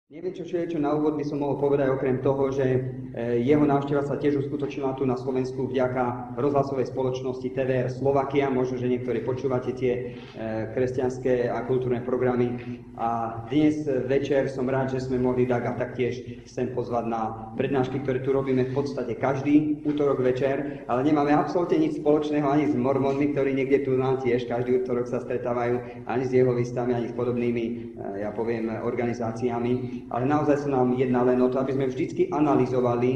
Neviem, čo na úvod by som mohol povedať, okrem toho, že jeho návšteva sa tiež uskutočnila tu na Slovensku vďaka rozhlasovej spoločnosti TVR Slovakia. Možno, že niektorí počúvate tie kresťanské a kultúrne programy. A dnes večer som rád, že sme mohli Daga taktiež sem pozvať na prednášky, ktoré tu robíme v podstate každý útorok večer, ale nemáme absolútne nič spoločného ani s mormonmi, ktorí niekde tu nám tiež každý útorok sa stretávajú, ani s jehovistami, ani s podobnými, ja poviem, organizáciami. Ale naozaj sa nám jedná len o to, aby sme vždycky analyzovali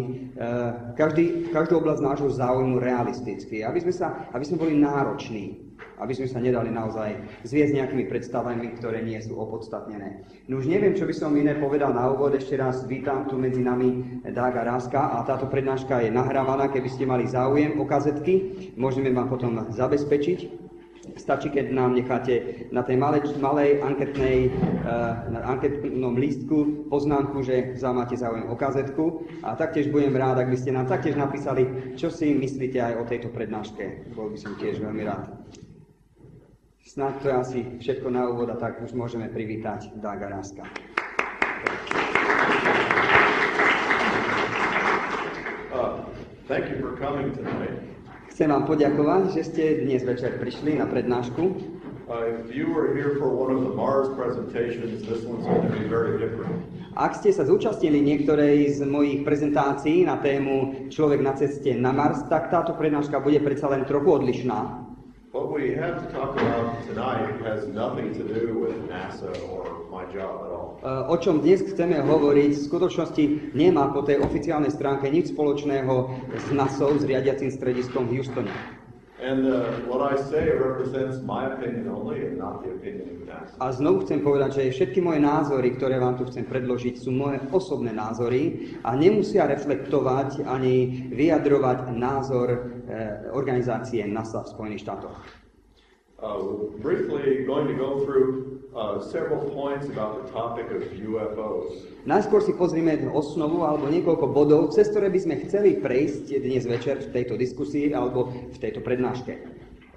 každú oblasť nášho záujmu realisticky, aby sme boli nároční, aby sme sa nedali naozaj zviesť nejakými predstavami, ktoré nie sú opodstatnené. No už neviem, čo by som iné povedal na úvod. Ešte raz vítam tu medzi nami Daga Raska a táto prednáška je nahrávaná, keby ste mali záujem o kazetky, môžeme vám potom zabezpečiť. Stačí, keď nám necháte na tej malej anketnom lístku poznámku, že máte záujem o kazetku. A taktiež budem rád, ak by ste nám taktiež napísali, čo si myslíte aj o tejto prednáške. Bol by som tiež veľmi rád. Snáď to je asi všetko na úvod a tak už môžeme privítať Daga Raska. Thank you for coming tonight. Chcem vám poďakovať, že ste dnes večer prišli na prednášku. If you were here for one of the Mars presentations, this one's going to be very different. Ak ste sa zúčastnili niektorej z mojich prezentácií na tému Človek na ceste na Mars, tak táto prednáška bude predsa len trochu odlišná. What we have to talk about tonight has nothing to do with NASA or my job at all. O čom dnes chceme hovoriť, v skutočnosti nemá po tej oficiálnej stránke nič spoločného s NASA, s riadiacím strediskom v Houstone. And what I say represents my opinion only and not the opinion of NASA. A znovu chcem povedať, že všetky moje názory, ktoré vám tu chcem predložiť, sú moje osobné názory a nemusia reflektovať ani vyjadrovať názor organizácie NASA v Spojených štátoch. Briefly going to go through several points about the topic of UFOs. Najskôr si pozrime osnovu alebo niekoľko bodov, cez ktoré by sme chceli prejsť dnes večer v tejto diskusii alebo v tejto prednáške.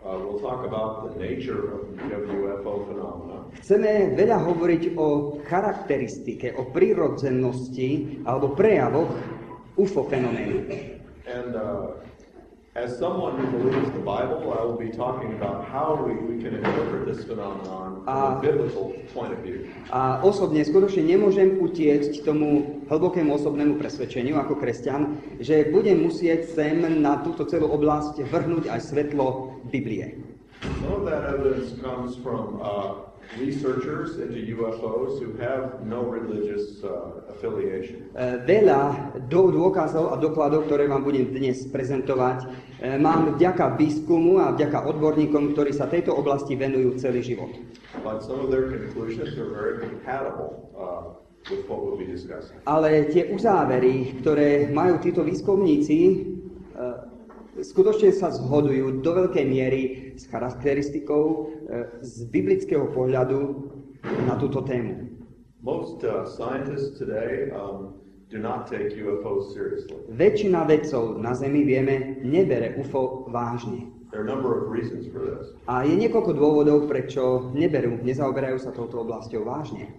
We'll talk about the nature of UFO phenomena. Chceme veľa hovoriť o charakteristike, o prírodzenosti alebo prejavoch UFO fenoménu. And as someone who believes the Bible, I will be talking about how we can interpret this phenomenon from a biblical point of view. A osobne skutočne nemôžem utiecť tomu hlbokému osobnému presvedčeniu ako kresťan, že budem musieť sem na túto celú oblasť vrhnúť aj svetlo Biblie. Some of that evidence comes from researchers into UFOs who have no religious affiliation. Veľa dôkazov a dokladov, ktoré vám budem dnes prezentovať, mám vďaka výskumu a vďaka odborníkom, ktorí sa tejto oblasti venujú celý život. But some of their conclusions are very compatible with what we'll be discussing. Ale tie uzávery, ktoré majú títo výskumníci, skutočne sa zhodujú do veľkej miery s charakteristikou z biblického pohľadu na túto tému. Most scientists today do not take UFOs seriously. Väčšina vedcov na Zemi, vieme, nebere UFO vážne. There are a number of reasons for this. A je niekoľko dôvodov, prečo nezaoberajú sa touto oblasťou vážne.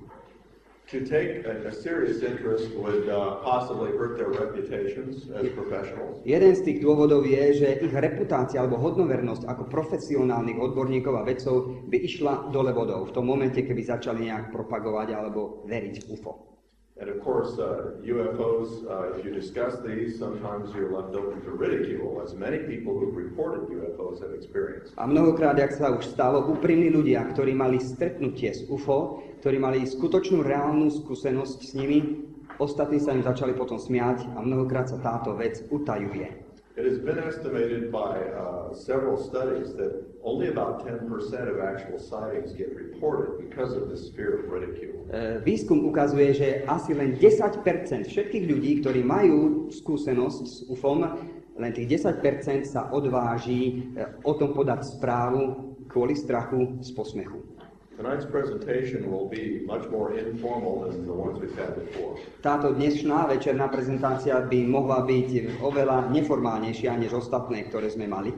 To take a serious interest would possibly hurt their reputations as professionals. Jeden z tých dôvodov je, že ich reputácia alebo hodnovernosť ako profesionálnych odborníkov a vedcov by išla dole vodou v tom momente, keby začali nejak propagovať alebo veriť v UFO. And of course, UFOs, if you discuss these, sometimes you're left open to ridicule, as many people who've reported UFOs have experienced. A mnohokrát, jak sa už stalo, úprimní ľudia, ktorí mali stretnutie s UFO, ktorí mali skutočnú reálnu skúsenosť s nimi, ostatní sa im začali potom smiať a mnohokrát sa táto vec utajuje. It has been estimated by several studies that only about 10% of actual sightings get reported because of this fear of ridicule. Výskum ukazuje, že asi len 10% všetkých ľudí, ktorí majú skúsenosť s UFOM, len tých 10% sa odváži o tom podať správu kvôli strachu z posmechu. Tonight's presentation will be much more informal than the ones we've had before. Táto dnešná večerná prezentácia by mohla byť oveľa neformálnejšia než ostatné, ktoré sme mali.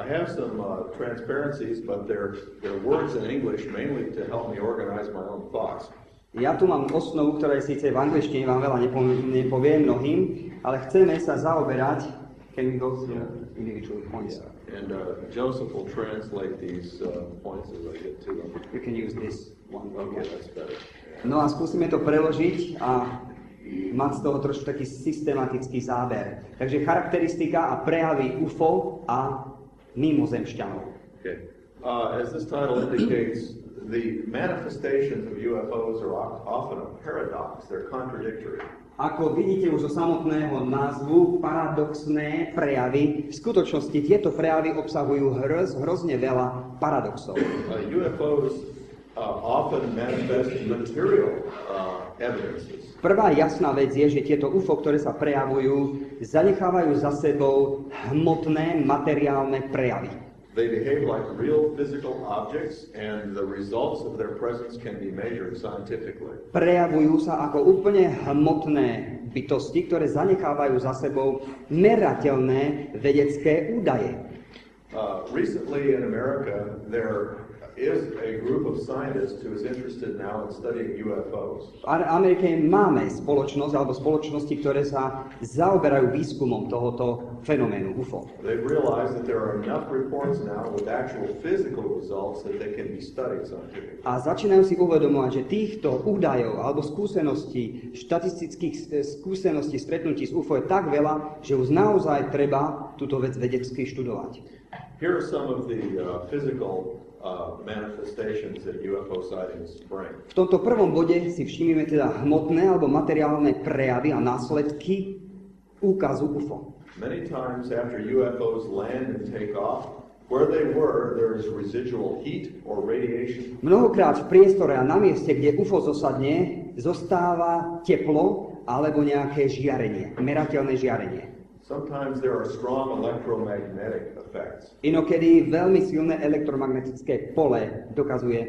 I have some transparencies, but they're words in English mainly to help me organize my own thoughts. Ja tu mám osnovu, ktorá je síce v angličtine, vám veľa nepoviem mnohým, ale chceme sa zaoberať, can we go through individual points? Yeah. And Joseph will translate these points as I get to them. You can use this one. Okay, that's better. No a skúsime to preložiť a mať z toho trošku taký systematický záber. Takže charakteristika a prejavy UFO a mimozemšťanov. Okay. As this title indicates, the manifestations of UFOs are often a paradox. They're contradictory. Ako vidíte už zo samotného názvu, paradoxné prejavy, v skutočnosti tieto prejavy obsahujú hrozne veľa paradoxov. UFOs often manifest material evidences. Prvá jasná vec je, že tieto UFO, ktoré sa prejavujú, zanechávajú za sebou hmotné, materiálne prejavy. They behave like real physical objects and the results of their presence can be measured scientifically. Prejavujú sa ako úplne hmotné bytosti, ktoré zanechávajú za sebou merateľné vedecké údaje. Recently in America, there is a group of scientists who is interested now in studying UFOs. V Amerike máme spoločnosť alebo spoločnosti, ktoré sa zaoberajú výskumom tohoto fenoménu UFO. They've realized that there are enough reports now with actual physical results that they can be studied scientifically. A začínajú si uvedomovať, že týchto údajov alebo skúseností, štatistických skúseností, stretnutí s UFO je tak veľa, že už naozaj treba túto vec vedecky študovať. Here are some of the physical manifestations that UFO sightings bring. V tomto prvom bode si všimneme teda hmotné alebo materiálne prejavy a následky úkazu UFO. Many times after UFOs land and take off, where they were, there is residual heat or radiation. Mnohokrát v priestore a na mieste, kde UFO zosadne, zostáva teplo alebo nejaké žiarenie, merateľné žiarenie. Sometimes there are strong electromagnetic effects. Inokedy veľmi silné elektromagnetické pole dokazuje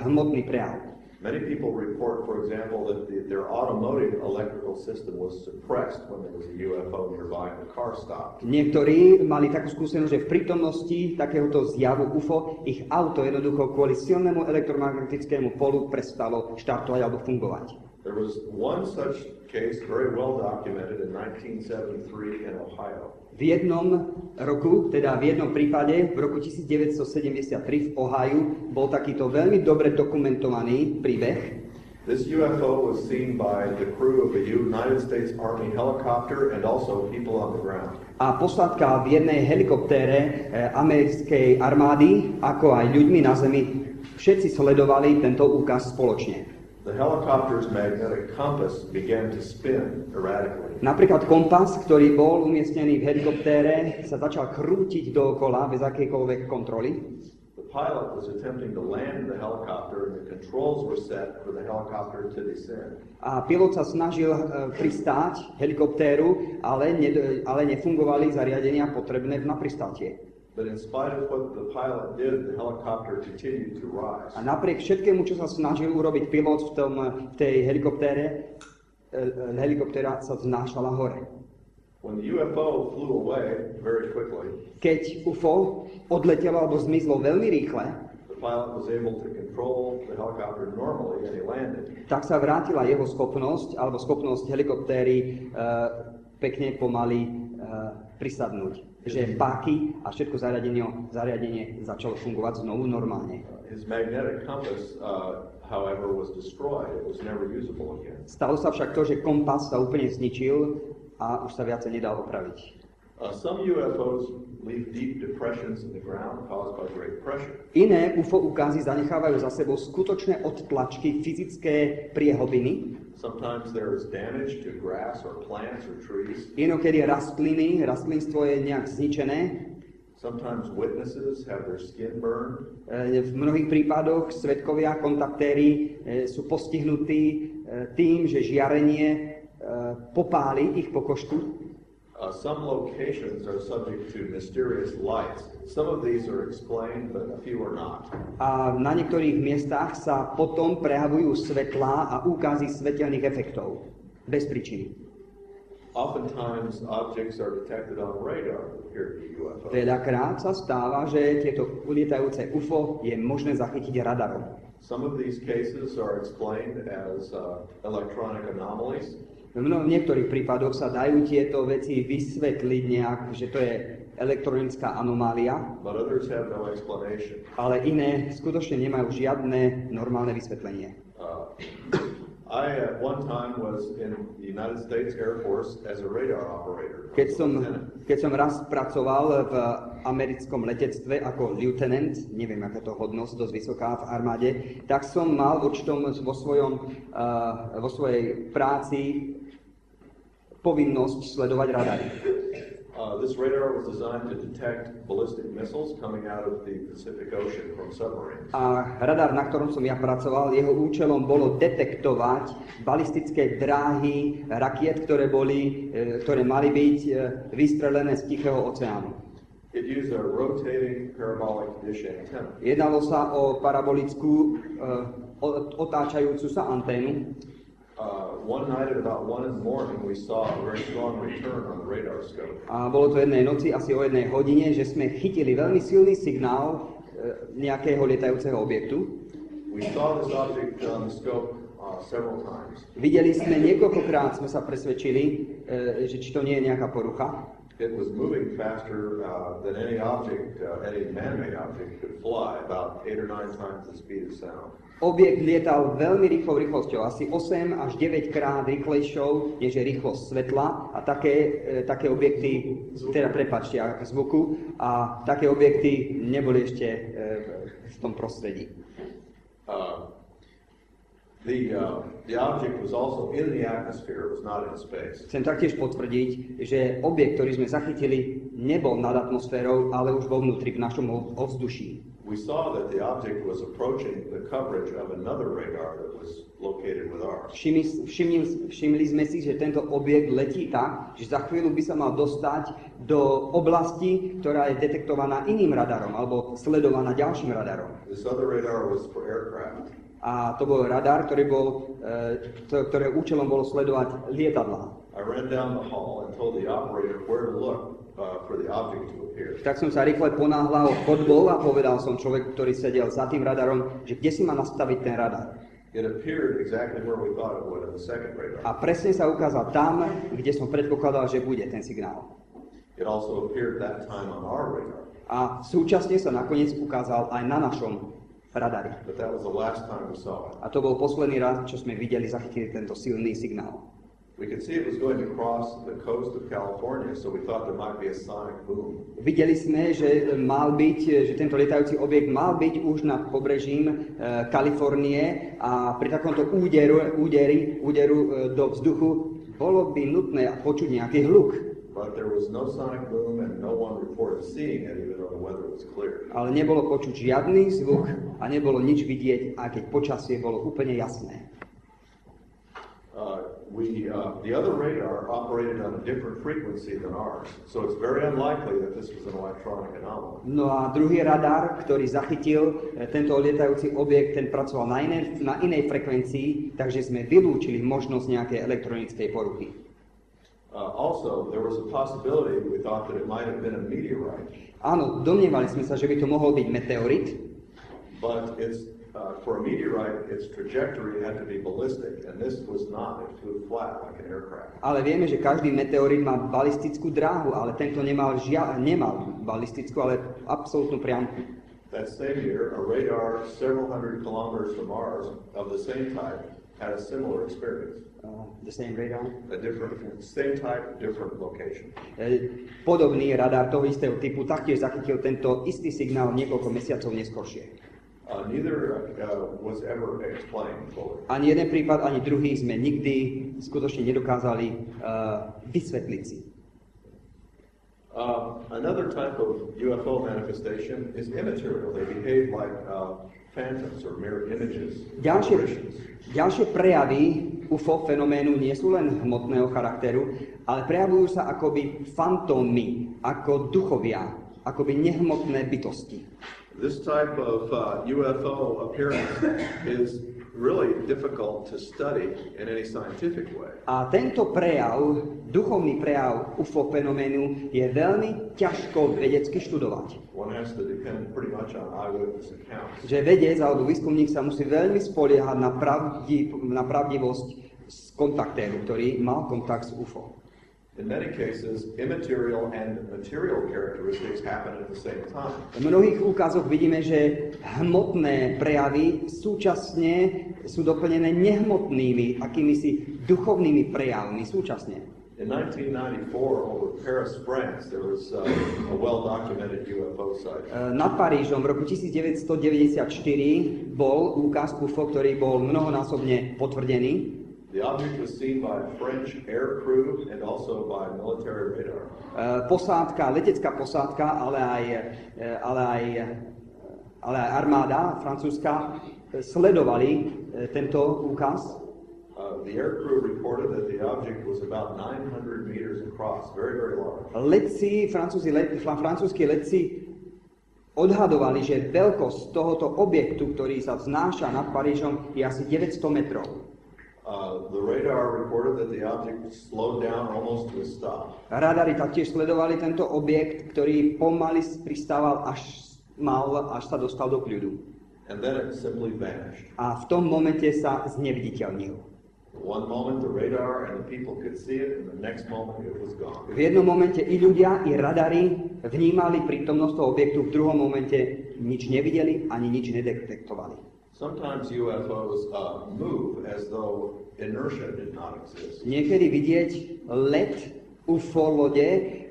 hmotný prejav. Many people report, for example, that their automotive electrical system was suppressed when there was a UFO nearby and the car stopped. Niektorí mali takú skúsenosť, že v prítomnosti takéhoto zjavu UFO ich auto jednoducho kvôli silnému elektromagnetickému polu prestalo štartovať alebo fungovať. There was one such case very well documented in 1973 in Ohio. V jednom roku, teda v jednom prípade, v roku 1973 v Ohiu, bol takýto veľmi dobre dokumentovaný príbeh. This UFO was seen by the crew of a United States Army helicopter and also people on the ground. A posádka v jednej helikoptére americkej armády, ako aj ľuďmi na zemi, všetci sledovali tento úkaz spoločne. The helicopter's magnetic compass began to spin erratically. Napríklad kompas, ktorý bol umiestnený v helikoptére, sa začal krútiť dookola bez akejkoľvek kontroly. The pilot was attempting to land the helicopter and the controls were set for the helicopter to descend. A pilot sa snažil pristáť helikoptéru, ale nefungovali zariadenia potrebné na pristátie. But in spite of what the pilot did, the helicopter continued to rise. A napriek všetkému, čo sa snažil urobiť pilot v tej helikoptére, helikoptéra sa vznášala hore. When the UFO flew away very quickly, keď UFO odletelo alebo zmizlo veľmi rýchle, the pilot was able to control the helicopter normally and he landed. Tak sa vrátila jeho schopnosť alebo schopnosť helikoptéry pekne pomaly prisadnúť. Že páky a všetko zariadenie začalo fungovať znovu normálne. His magnetic compass, however, was destroyed. It was never usable again. Stalo sa však to, že kompas sa úplne zničil a už sa viacej nedal opraviť. Some UFOs leave deep depressions in the ground caused by great pressure. Iné UFO ukázy zanechávajú za sebou skutočné odtlačky, fyzické priehlbiny. Sometimes there is damage to grass or plants or trees. Inokedy rastlinstvo je nejak zničené. Sometimes witnesses have their skin burned. V mnohých prípadoch svedkovia, kontaktéri sú postihnutí tým, že žiarenie popáli ich pokožku. Some locations are subject to mysterious lights. Some of these are explained, but a few are not. A na niektorých miestach sa potom prejavujú svetlá a úkazy svetelných efektov bez príčiny. Oftentimes objects are detected on radar that appear to be UFOs. Veľakrát sa stáva, že tieto ulietajúce UFO je možné zachytiť radarom. Some of these cases are explained as electronic anomalies. V niektorých prípadoch sa dajú tieto veci vysvetliť nejak, že to je elektronická anomália, but others have no explanation. Ale iné skutočne nemajú žiadne normálne vysvetlenie. I at one time was in the United States Air Force as a radar operator. Keď som raz pracoval v americkom letectve ako lieutenant, neviem aká to hodnosť, dosť vysoká v armáde, tak som mal vo svojej práci povinnosť sledovať radary. This radar was designed to detect ballistic missiles coming out of the Pacific Ocean from submarines. A radar, na ktorom som ja pracoval, jeho účelom bolo detektovať balistické dráhy rakiet, ktoré mali byť vystrelené z Tichého oceánu. It used a rotating parabolic dish antenna. Jednalo sa o parabolickú otáčajúcu sa anténu. One night at about 1 in the morning, we saw a very strong return on the radar scope. A bolo to jednej noci, asi o 1 hodine, že sme chytili veľmi silný signál nejakého lietajúceho objektu. We saw this object on the scope several times. Videli sme niekoľkokrát, sme sa presvedčili, že či to nie je nejaká porucha. It was moving faster than any object, any man-made object could fly, about 8 or 9 times the speed of sound. Objekt lietal veľmi rýchlou rýchlosťou, asi 8 až 9 krát rýchlejšou, než je rýchlosť svetla a také objekty, zvuku, a také objekty neboli ešte v tom prostredí. The object was also in the atmosphere, it was not in space. Chcem taktiež potvrdiť, že objekt, ktorý sme zachytili, nebol nad atmosférou, ale už vo vnútri, v našom ovzduší. We saw that the object was approaching the coverage of another radar that was located with ours. Všimli sme si, že tento objekt letí tak, že za chvíľu by sa mal dostať do oblasti, ktorá je detektovaná iným radarom alebo sledovaná ďalším radarom. This other radar was for aircraft. A to bol radar, ktoré účelom bolo sledovať lietadlá. I ran down the hall and told the operator where to look for the object to appear. Tak som sa rýchle ponáhľal chodbou a povedal som človeku, ktorý sedel za tým radarom, že kde si má nastaviť ten radar. It appeared exactly where we thought it would in the second radar. A presne sa ukázal tam, kde som predpokladal, že bude ten signál. It also appeared that time on our radar. A súčasne sa nakoniec ukázal aj na našom radari. But that was the last time we saw it. A to bol posledný raz, čo sme videli, zachytili tento silný signál. We could see it was going to cross the coast of California, so we thought there might be a sonic boom. Videli sme, že tento lietajúci objekt mal byť už nad pobrežím Kalifornie a pri takomto úderu do vzduchu bolo by nutné počuť nejaký hluk. But there was no sonic boom and no one reported seeing it even though the weather was clear. Ale nebolo počuť žiadny zvuk a nebolo nič vidieť, aj keď počasie bolo úplne jasné. The other radar operated on a different frequency than ours, so it's very unlikely that this was an electronic anomaly. No a druhý radar, ktorý zachytil tento lietajúci objekt, ten pracoval na inej frekvencii, takže sme vylúčili možnosť nejakej elektronickej poruchy. Also, there was a possibility we thought that it might have been a meteorite. Áno, domnievali sme sa, že by to mohol byť meteorit. But for a meteorite, its trajectory had to be ballistic, and this was not. It flew flat like an aircraft. Ale vieme, že každý meteorit má balistickú dráhu, ale tento nemal balistickú, ale absolútnu priamku. That same year, a radar several hundred kilometers from ours of the same type had a similar experience. The same radar? Same type, different location. Podobný radar toho istého typu taktiež zachytil tento istý signál niekoľko mesiacov neskôršie. Neither was ever explained fully. Ani jeden prípad, ani druhý sme nikdy skutočne nedokázali vysvetliť si. Another type of UFO manifestation is immaterial. They behave like phantoms or mirror images. Ďalšie prejavy UFO fenoménu nie sú len hmotného charakteru, ale prejavujú sa akoby fantómy, ako duchovia, akoby nehmotné bytosti. This type of UFO appearance is really difficult to study in any scientific way. A tento duchovný prejav UFO fenoménu je veľmi ťažko vedecky študovať. One has to depend pretty much on eyewitness accounts. Že vedec alebo výskumník sa musí veľmi spoliehať na pravdivosť z kontaktéru, ktorý mal kontakt s UFO. In many cases, immaterial and material characteristics happen at the same time. V mnohých úkazoch vidíme, že hmotné prejavy súčasne sú doplnené nehmotnými, akýmisi duchovnými prejavmi súčasne. In 1994, over Paris, France, there was a well-documented UFO sighting. Nad Parížom v roku 1994 bol úkaz UFO, ktorý bol mnohonásobne potvrdený. The object was seen by French air crew and also by military radar. Letecká posádka, ale aj armáda francúzska sledovali tento úkaz. The air crew reported that the object was about 900 meters across, very, very large. Francúzski letci odhadovali, že veľkosť tohoto objektu, ktorý sa vznáša nad Parížom, je asi 900 metrov. The radar reported that the object slowed down almost to a stop. Radary taktiež sledovali tento objekt, ktorý pomaly pristával, až sa dostal do kľudu. And then it simply vanished. A v tom momente sa zneviditeľnil. One moment the radar and the people could see it, and the next moment it was gone. V jednom momente i ľudia, i radary vnímali prítomnosť toho objektu, v druhom momente nič nevideli ani nič nedetektovali. Sometimes UFOs move as though inertia did not exist. Niekedy vidieť let UFO lode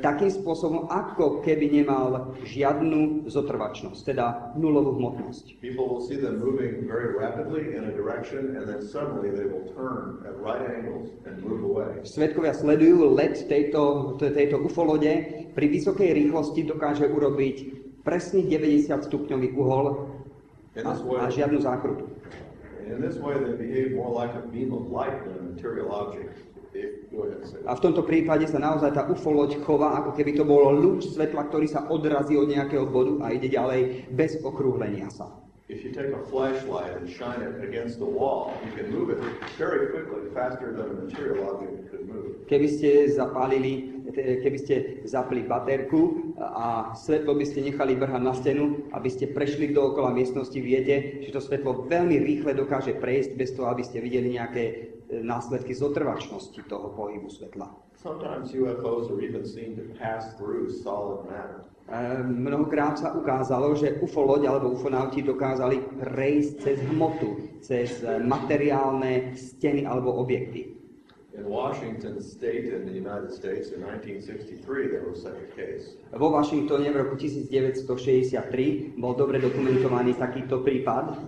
takým spôsobom, ako keby nemal žiadnu zotrvačnosť, teda nulovú hmotnosť. People will see them moving very rapidly in a direction and then suddenly they will turn at right angles and move away. Svedkovia sledujú let tejto UFO lode, pri vysokej rýchlosti dokáže urobiť presný 90 stupňový uhol a žiadnu zákrutu. In this way they behave more like a beam of light than a material object. A v tomto prípade sa naozaj tá UFO loď chová, ako keby to bol lúč svetla, ktorý sa odrazí od nejakého bodu a ide ďalej bez okrúhlenia sa. If you take a flashlight and shine it against the wall, you can move it very quickly, faster than a material object could move. Keby ste zapli baterku a svetlo by ste nechali vrhať na stenu, aby ste prešli dookola miestnosti, viete, že to svetlo veľmi rýchle dokáže prejsť bez toho, aby ste videli nejaké následky zotrvačnosti toho pohybu svetla. Sometimes UFOs are even seen to pass through solid matter. Mnohokrát sa ukázalo, že UFO loď alebo ufonauti dokázali prejsť cez hmotu, cez materiálne steny alebo objekty. In Washington State in the United States in 1963 there was such a case. Vo Washingtone v roku 1963 bol dobre dokumentovaný takýto prípad.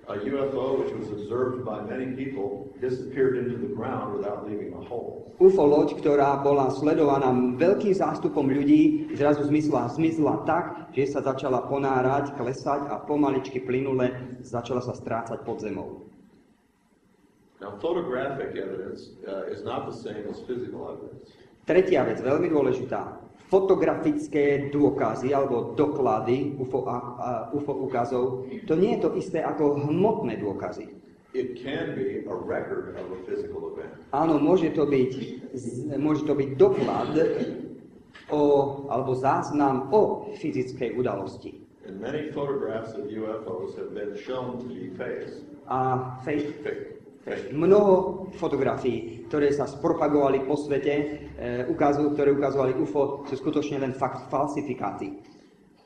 A UFO which was observed by many people disappeared into the ground without leaving a hole. UFO loď, ktorá bola sledovaná veľkým zástupom ľudí, zrazu zmizla tak, že sa začala ponárať, klesať a pomaličky plynule začala sa strácať pod zemou. Now, photographic evidence is not the same as physical evidence. Tretia vec, veľmi dôležitá. Fotografické dôkazy alebo doklady UFO ukazov, to nie je to isté ako hmotné dôkazy. It can be a record of a physical event. Áno, môže to byť doklad alebo záznam o fyzickej udalosti. And many photographs of UFOs have been shown to be fakes. Fake. Mnoho fotografií, ktoré sa spropagovali po svete, ktoré ukazovali UFO, sú skutočne len falsifikáty.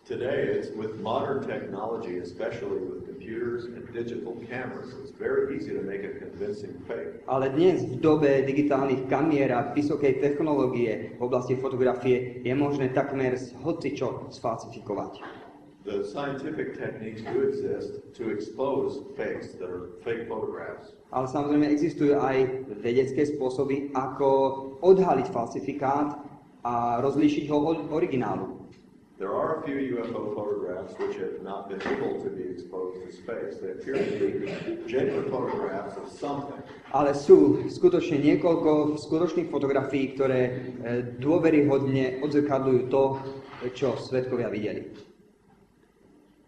Today, it's with modern technology, especially with computers and digital cameras, it's very easy to make a convincing fake. Ale dnes v dobe digitálnych kamier a vysokej technológie v oblasti fotografie je možné takmer hocičo sfalsifikovať. The scientific techniques do exist to expose fakes that are fake photographs. Ale samozrejme existujú aj vedecké spôsoby, ako odhaliť falsifikát a rozlíšiť ho od originálu. There are a few UFO photographs which have not been able to be exposed as fakes. They appear to be genuine photographs of something. Ale sú skutočne niekoľko skutočných fotografií, ktoré dôveryhodne odzrkadľujú to, čo svedkovia videli.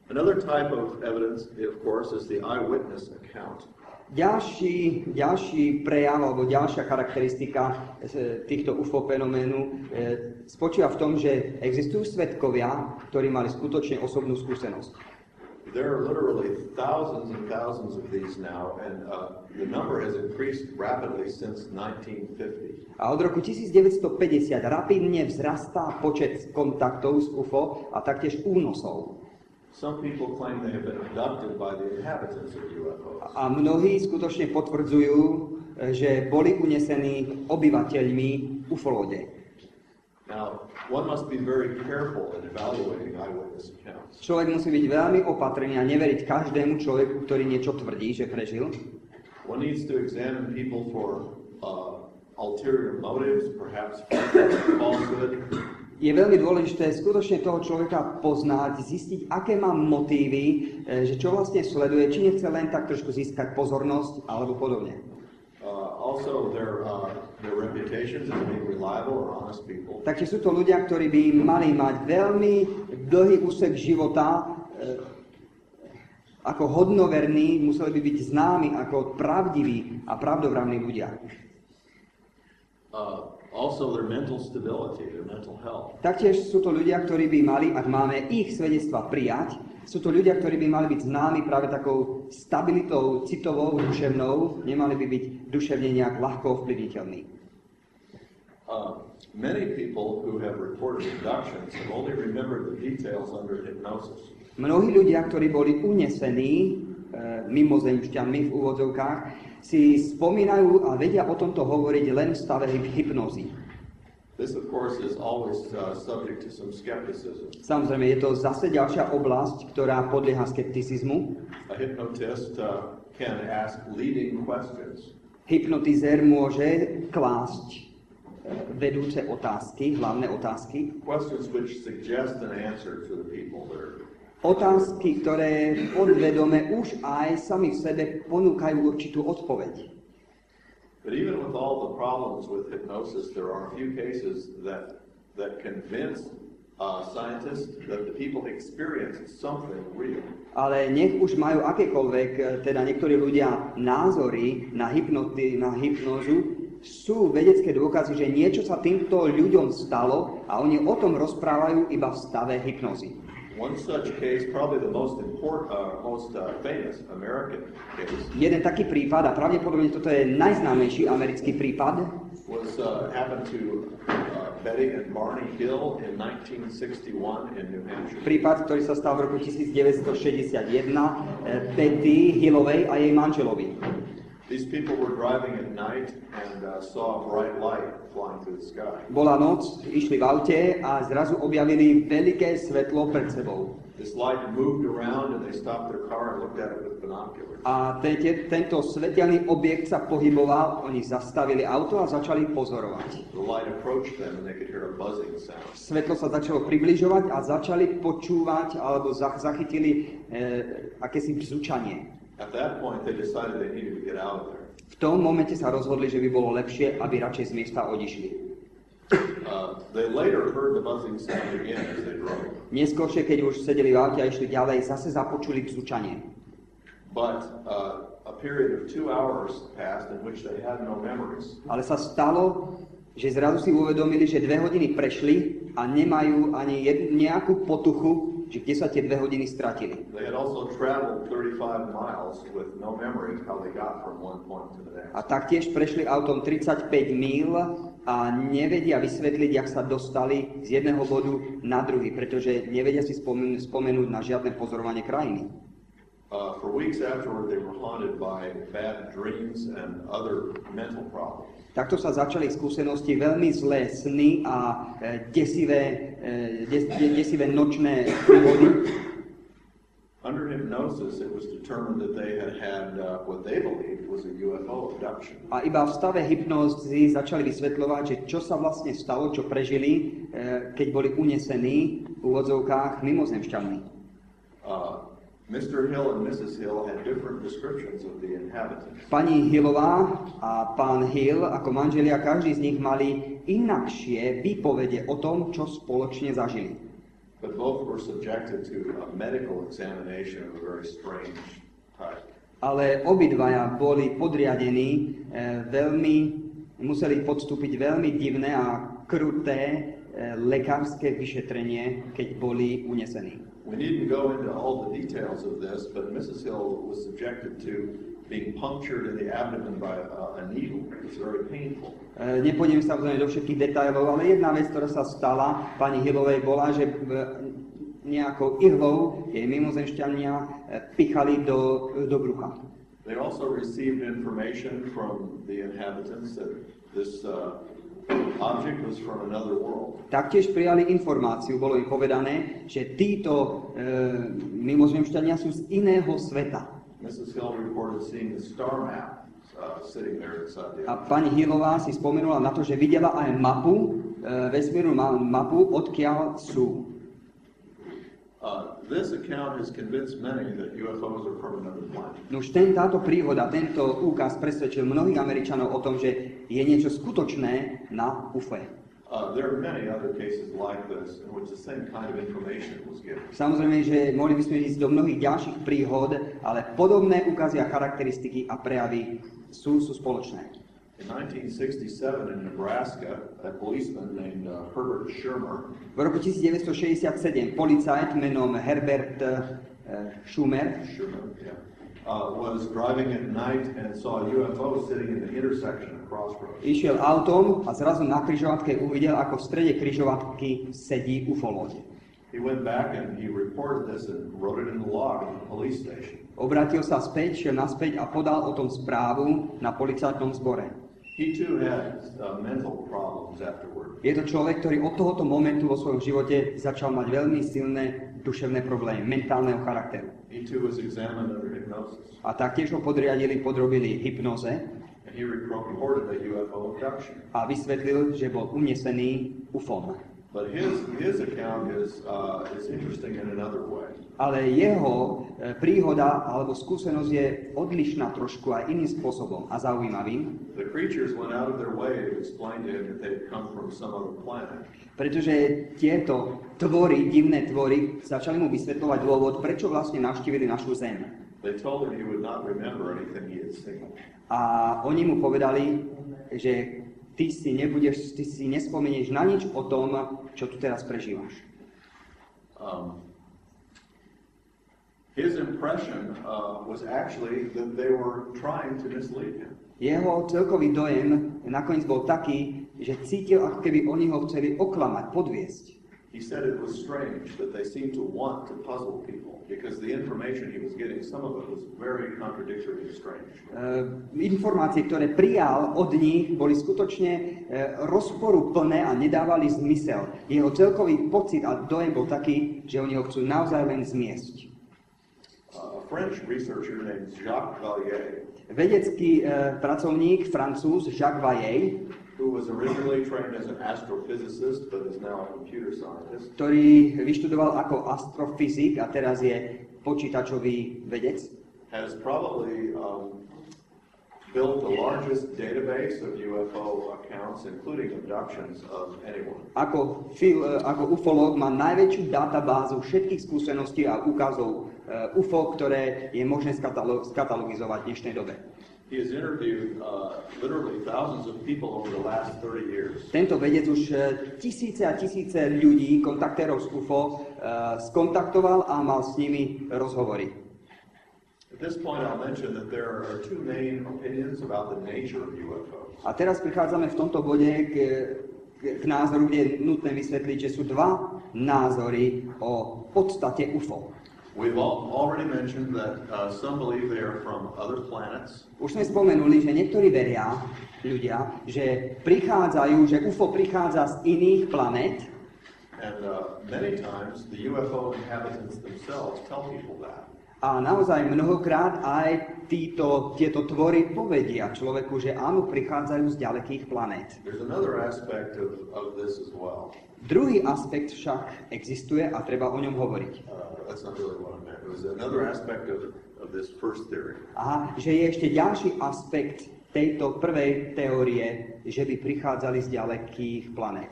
Another type of evidence, of course, is the eyewitness account. Ďalší prejav alebo ďalšia charakteristika týchto UFO fenoménu spočíva v tom, že existujú svedkovia, ktorí mali skutočne osobnú skúsenosť. There are literally thousands and thousands of these now, and the number has increased rapidly since 1950. A od roku 1950 rapidne vzrastá počet kontaktov s UFO a taktiež únosov. Some people claim they have been abducted by the inhabitants of UFOs. A mnohí skutočne potvrdzujú, že boli unesení obyvateľmi ufolode. Now, one must be very careful in evaluating eyewitness accounts. Človek musí byť veľmi opatrný a neveriť každému človeku, ktorý niečo tvrdí, že prežil. One needs to examine people for ulterior motives, perhaps falsehood. Je veľmi dôležité skutočne toho človeka poznať, zistiť, aké má motívy, že čo vlastne sleduje, či nechce len tak trošku získať pozornosť, alebo podobne. Also, their reputations as being reliable or honest people. Takže sú to ľudia, ktorí by mali mať veľmi dlhý úsek života, ako hodnoverní, museli by byť známi ako pravdiví a pravdovravní ľudia. Also their mental stability, their mental health. Taktiež sú to ľudia, ktorí by mali, ak máme ich svedectva prijať, sú to ľudia, ktorí by mali byť známi práve takou stabilitou citovou, duševnou, nemali by byť duševne nejak ľahko ovplyvniteľní. Many people who have reported abductions have only remembered the details under hypnosis. Mnohí ľudia, ktorí boli unesení mimozemšťanmi v úvodzovkách, si spomínajú a vedia o tomto hovoriť len v stave hypnózy. This, of course, is always subject to some skepticism. Samozrejme, je to zase ďalšia oblasť, ktorá podlieha skepticizmu. A hypnotist can ask leading questions. Hypnotizér môže klásť vedúce otázky, hlavné otázky. Questions which suggest an answer to the people there. Otázky, ktoré podvedome už aj sami v sebe ponúkajú určitú odpoveď. But even with all the problems with hypnosis, there are a few cases that convince scientists that the people experience something real. Ale nech už majú akékoľvek, teda niektorí ľudia, názory na hypnózu, sú vedecké dôkazy, že niečo sa týmto ľuďom stalo a oni o tom rozprávajú iba v stave hypnózy. One such case, probably the most famous American case, jeden taký prípad, a pravdepodobne toto je najznámejší americký prípad, was happened to Betty and Barney Hill in 1961 in New Hampshire. Prípad, ktorý sa stal v roku 1961 Betty Hillovej a jej manželovi. These people were driving at night and saw a bright light flying through the sky. Bola noc, išli v aute a zrazu objavili veľké svetlo pred sebou. This light moved around and they stopped their car and looked at it with binoculars. A tento svetelný objekt sa pohyboval, oni zastavili auto a začali pozorovať. The light approached them and they could hear a buzzing sound. Svetlo sa začalo približovať a začali počúvať alebo zachytili akési bzučanie. At that point, they decided they needed to get out of there. V tom momente sa rozhodli, že by bolo lepšie, aby radšej z miesta odišli. They later heard the buzzing sound again as they drove. Neskôršie, keď už sedeli v aute a išli ďalej, zase započuli bzučanie. But a period of 2 hours passed in which they had no memories. Ale sa stalo, že zrazu si uvedomili, že 2 hodiny prešli a nemajú ani nejakú potuchu, že kde sa tie 2 hodiny stratili. They had also traveled 35 miles with no memory of how they got from one point to the next. A taktiež prešli autom 35 míl a nevedia vysvetliť, jak sa dostali z jedného bodu na druhý, pretože nevedia si spomenúť na žiadne pozorovanie krajiny. For weeks afterward, they were haunted by bad dreams and other mental problems. Takto sa začali skúsenosti, veľmi zlé sny a desivé nočné príhody. Under hypnosis, it was determined that they had what they believed was a UFO abduction. A iba v stave hypnózy začali vysvetľovať, že čo sa vlastne stalo, čo prežili, keď boli unesení v úvodzovkách mimozemšťanmi. Mr. Hill and Mrs. Hill had different descriptions of the inhabitants. Pani Hillová a pán Hill ako manželia, každý z nich mali inakšie výpovede o tom, čo spoločne zažili. But both were subjected to a medical examination of a very strange type. Ale obidvaja boli podriadení museli podstúpiť veľmi divné a kruté lekárske vyšetrenie, keď boli unesení. We needn't go into all the details of this, but Mrs. Hill was subjected to being punctured in the abdomen by a needle. It was very painful. Nepôjdem samozrejme do všetkých detailov, ale jedna vec, ktorá sa stala pani Hillovej, bola, že nejakou ihlou jej mimozemšťania pichali do brucha. They also received information from the inhabitants that this object was from another world. Taktiež prijali informáciu, bolo im povedané, že títo mimozemšťania sú z iného sveta. Mrs. Hill reported seeing the star map sitting there inside the A pani Hillová si spomenula na to, že videla aj mapu, vesmírnu mapu, odkiaľ sú. This account has convinced many that UFOs are from another planet. Už táto príhoda, tento úkaz presvedčil mnohých Američanov o tom, že je niečo skutočné na UFE. There are many other cases like this in which the same kind of information was given. Samozrejme, že mohli by sme ísť do mnohých ďalších príhod, ale podobné ukazy a charakteristiky a prejavy sú spoločné. In 1967 in Nebraska, a policeman named Herbert Schirmer V roku 1967 policajt menom Herbert Schumer was driving at night and saw a UFO sitting in the intersection of crossroads. išiel autom a zrazu na križovatke uvidel, ako v strede križovatky sedí UFO loď. He went back and he reported this and wrote it in the log of the police station. Obrátil sa späť, šiel naspäť a podal o tom správu na policajtnom zbore. He too had mental problems afterward. Je to človek, ktorý od tohoto momentu vo svojom živote začal mať veľmi silné duševné problémy, mentálneho charakteru. He too was examined under hypnosis. A taktiež ho podrobili hypnoze And he reported a UFO abduction. a vysvetlil, že bol unesený UFOm. But his account is interesting in another way. Ale jeho príhoda alebo skúsenosť je odlišná trošku aj iným spôsobom a zaujímavým, The creatures went out of their way to explain to him that they had come from some other planet. pretože tieto divné tvory, začali mu vysvetľovať dôvod, prečo vlastne navštívili našu Zem. They told him he would not remember anything he had seen. A oni mu povedali, že ty si nespomenieš na nič o tom, čo tu teraz prežívaš. His impression was actually that they were trying to mislead him. Jeho celkový dojem nakoniec bol taký, že cítil, ako keby oni ho chceli oklamať, podviesť. He said it was strange that they seemed to want to puzzle people because the information he was getting, some of it was very contradictory and strange. Informácie, ktoré prijal od nich, boli skutočne rozporuplné a nedávali zmysel. Jeho celkový pocit a dojem bol taký, že oni ho chcú naozaj len zmiesť. A French researcher named Jacques Vallée, Vedecký pracovník, Francúz Jacques Vallée, who was originally trained as an astrophysicist but is now a computer scientist, ktorý vyštudoval ako astrofyzik a teraz je počítačový vedec, has probably built the largest database of UFO accounts, including abductions, of anyone. Ako ufológ má najväčšiu databázu všetkých skúseností a úkazov UFO, ktoré je možné skatalogizovať v dnešnej dobe. He has interviewed literally thousands of people over the last 30 years. Tento vedec už tisíce a tisíce ľudí, kontaktérov z UFO, skontaktoval a mal s nimi rozhovory. At this point, I'll mention that there are two main opinions about the nature of UFOs. A teraz prichádzame v tomto bode k názoru, kde je nutné vysvetliť, že sú dva názory o podstate UFO. We've already mentioned that some believe they are from other planets. Už sme spomenuli, že niektorí veria, ľudia, že UFO prichádza z iných planét. And many times the UFO inhabitants themselves tell people that. A naozaj mnohokrát aj tieto tvory povedia človeku, že áno, prichádzajú z ďalekých planét. There's another aspect of this as well. Druhý aspekt však existuje a treba o ňom hovoriť. That's not really what I meant. It was another aspect of this first theory. Aha, že je ešte ďalší aspekt tejto prvej teórie, že by prichádzali z ďalekých planét.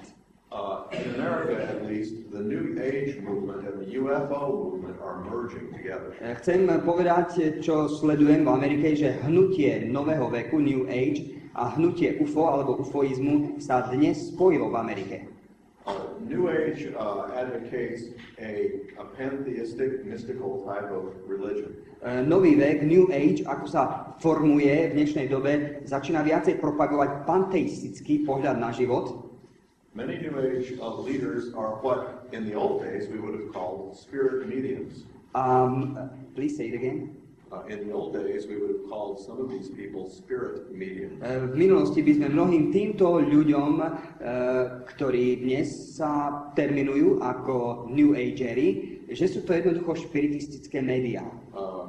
In America, at least, the New Age movement and the UFO movement are merging together. Chcem povedať, čo sledujem v Amerike, že hnutie nového veku, New Age, a hnutie UFO alebo ufoizmu sa dnes spojilo v Amerike. New Age advocates a pantheistic, mystical type of religion. Nový vek, New Age, ako sa formuje v dnešnej dobe, začína viacej propagovať panteistický pohľad na život. Many New Age leaders are what in the old days we would have called spirit mediums. Please say it again. In the old days we would have called some of these people spirit mediums. V minulosti by sme mnohým týmto ľuďom, ktorí dnes sa terminujú ako New Ageri, že sú to jednoducho špiritistické médiá.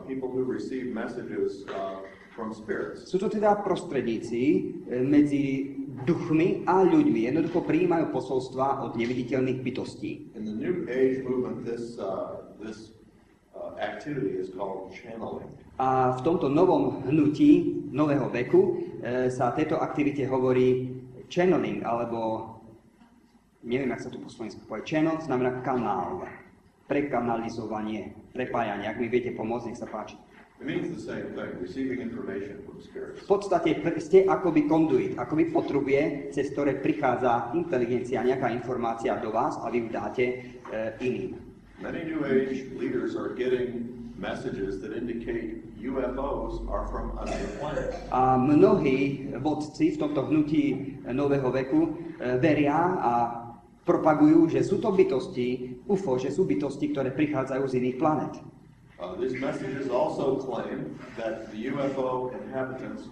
People who receive messages from spirits. Sú to teda prostredníci medzi duchmi a ľuďmi. Jednoducho prijímajú posolstva od neviditeľných bytostí. In the New Age movement, this activity is called channeling. A v tomto novom hnutí nového veku sa tejto aktivite hovorí channeling, alebo neviem, ak sa to po slovensku povie. Channel znamená kanál, prekanalizovanie, prepájanie. Ak mi viete pomôcť, nech sa páči. It means the same thing, receiving information from spirits. V podstate ste akoby konduit, akoby potrubie, cez ktoré prichádza inteligencia, nejaká informácia do vás a vy ju dáte iným. Many New Age leaders are getting messages that indicate UFOs are from another planet. A mnohí vodci v tomto hnutí nového veku veria a propagujú, že sú to bytosti, UFO, že sú bytosti, ktoré prichádzajú z iných planet. These messages also claim that the UFO inhabitants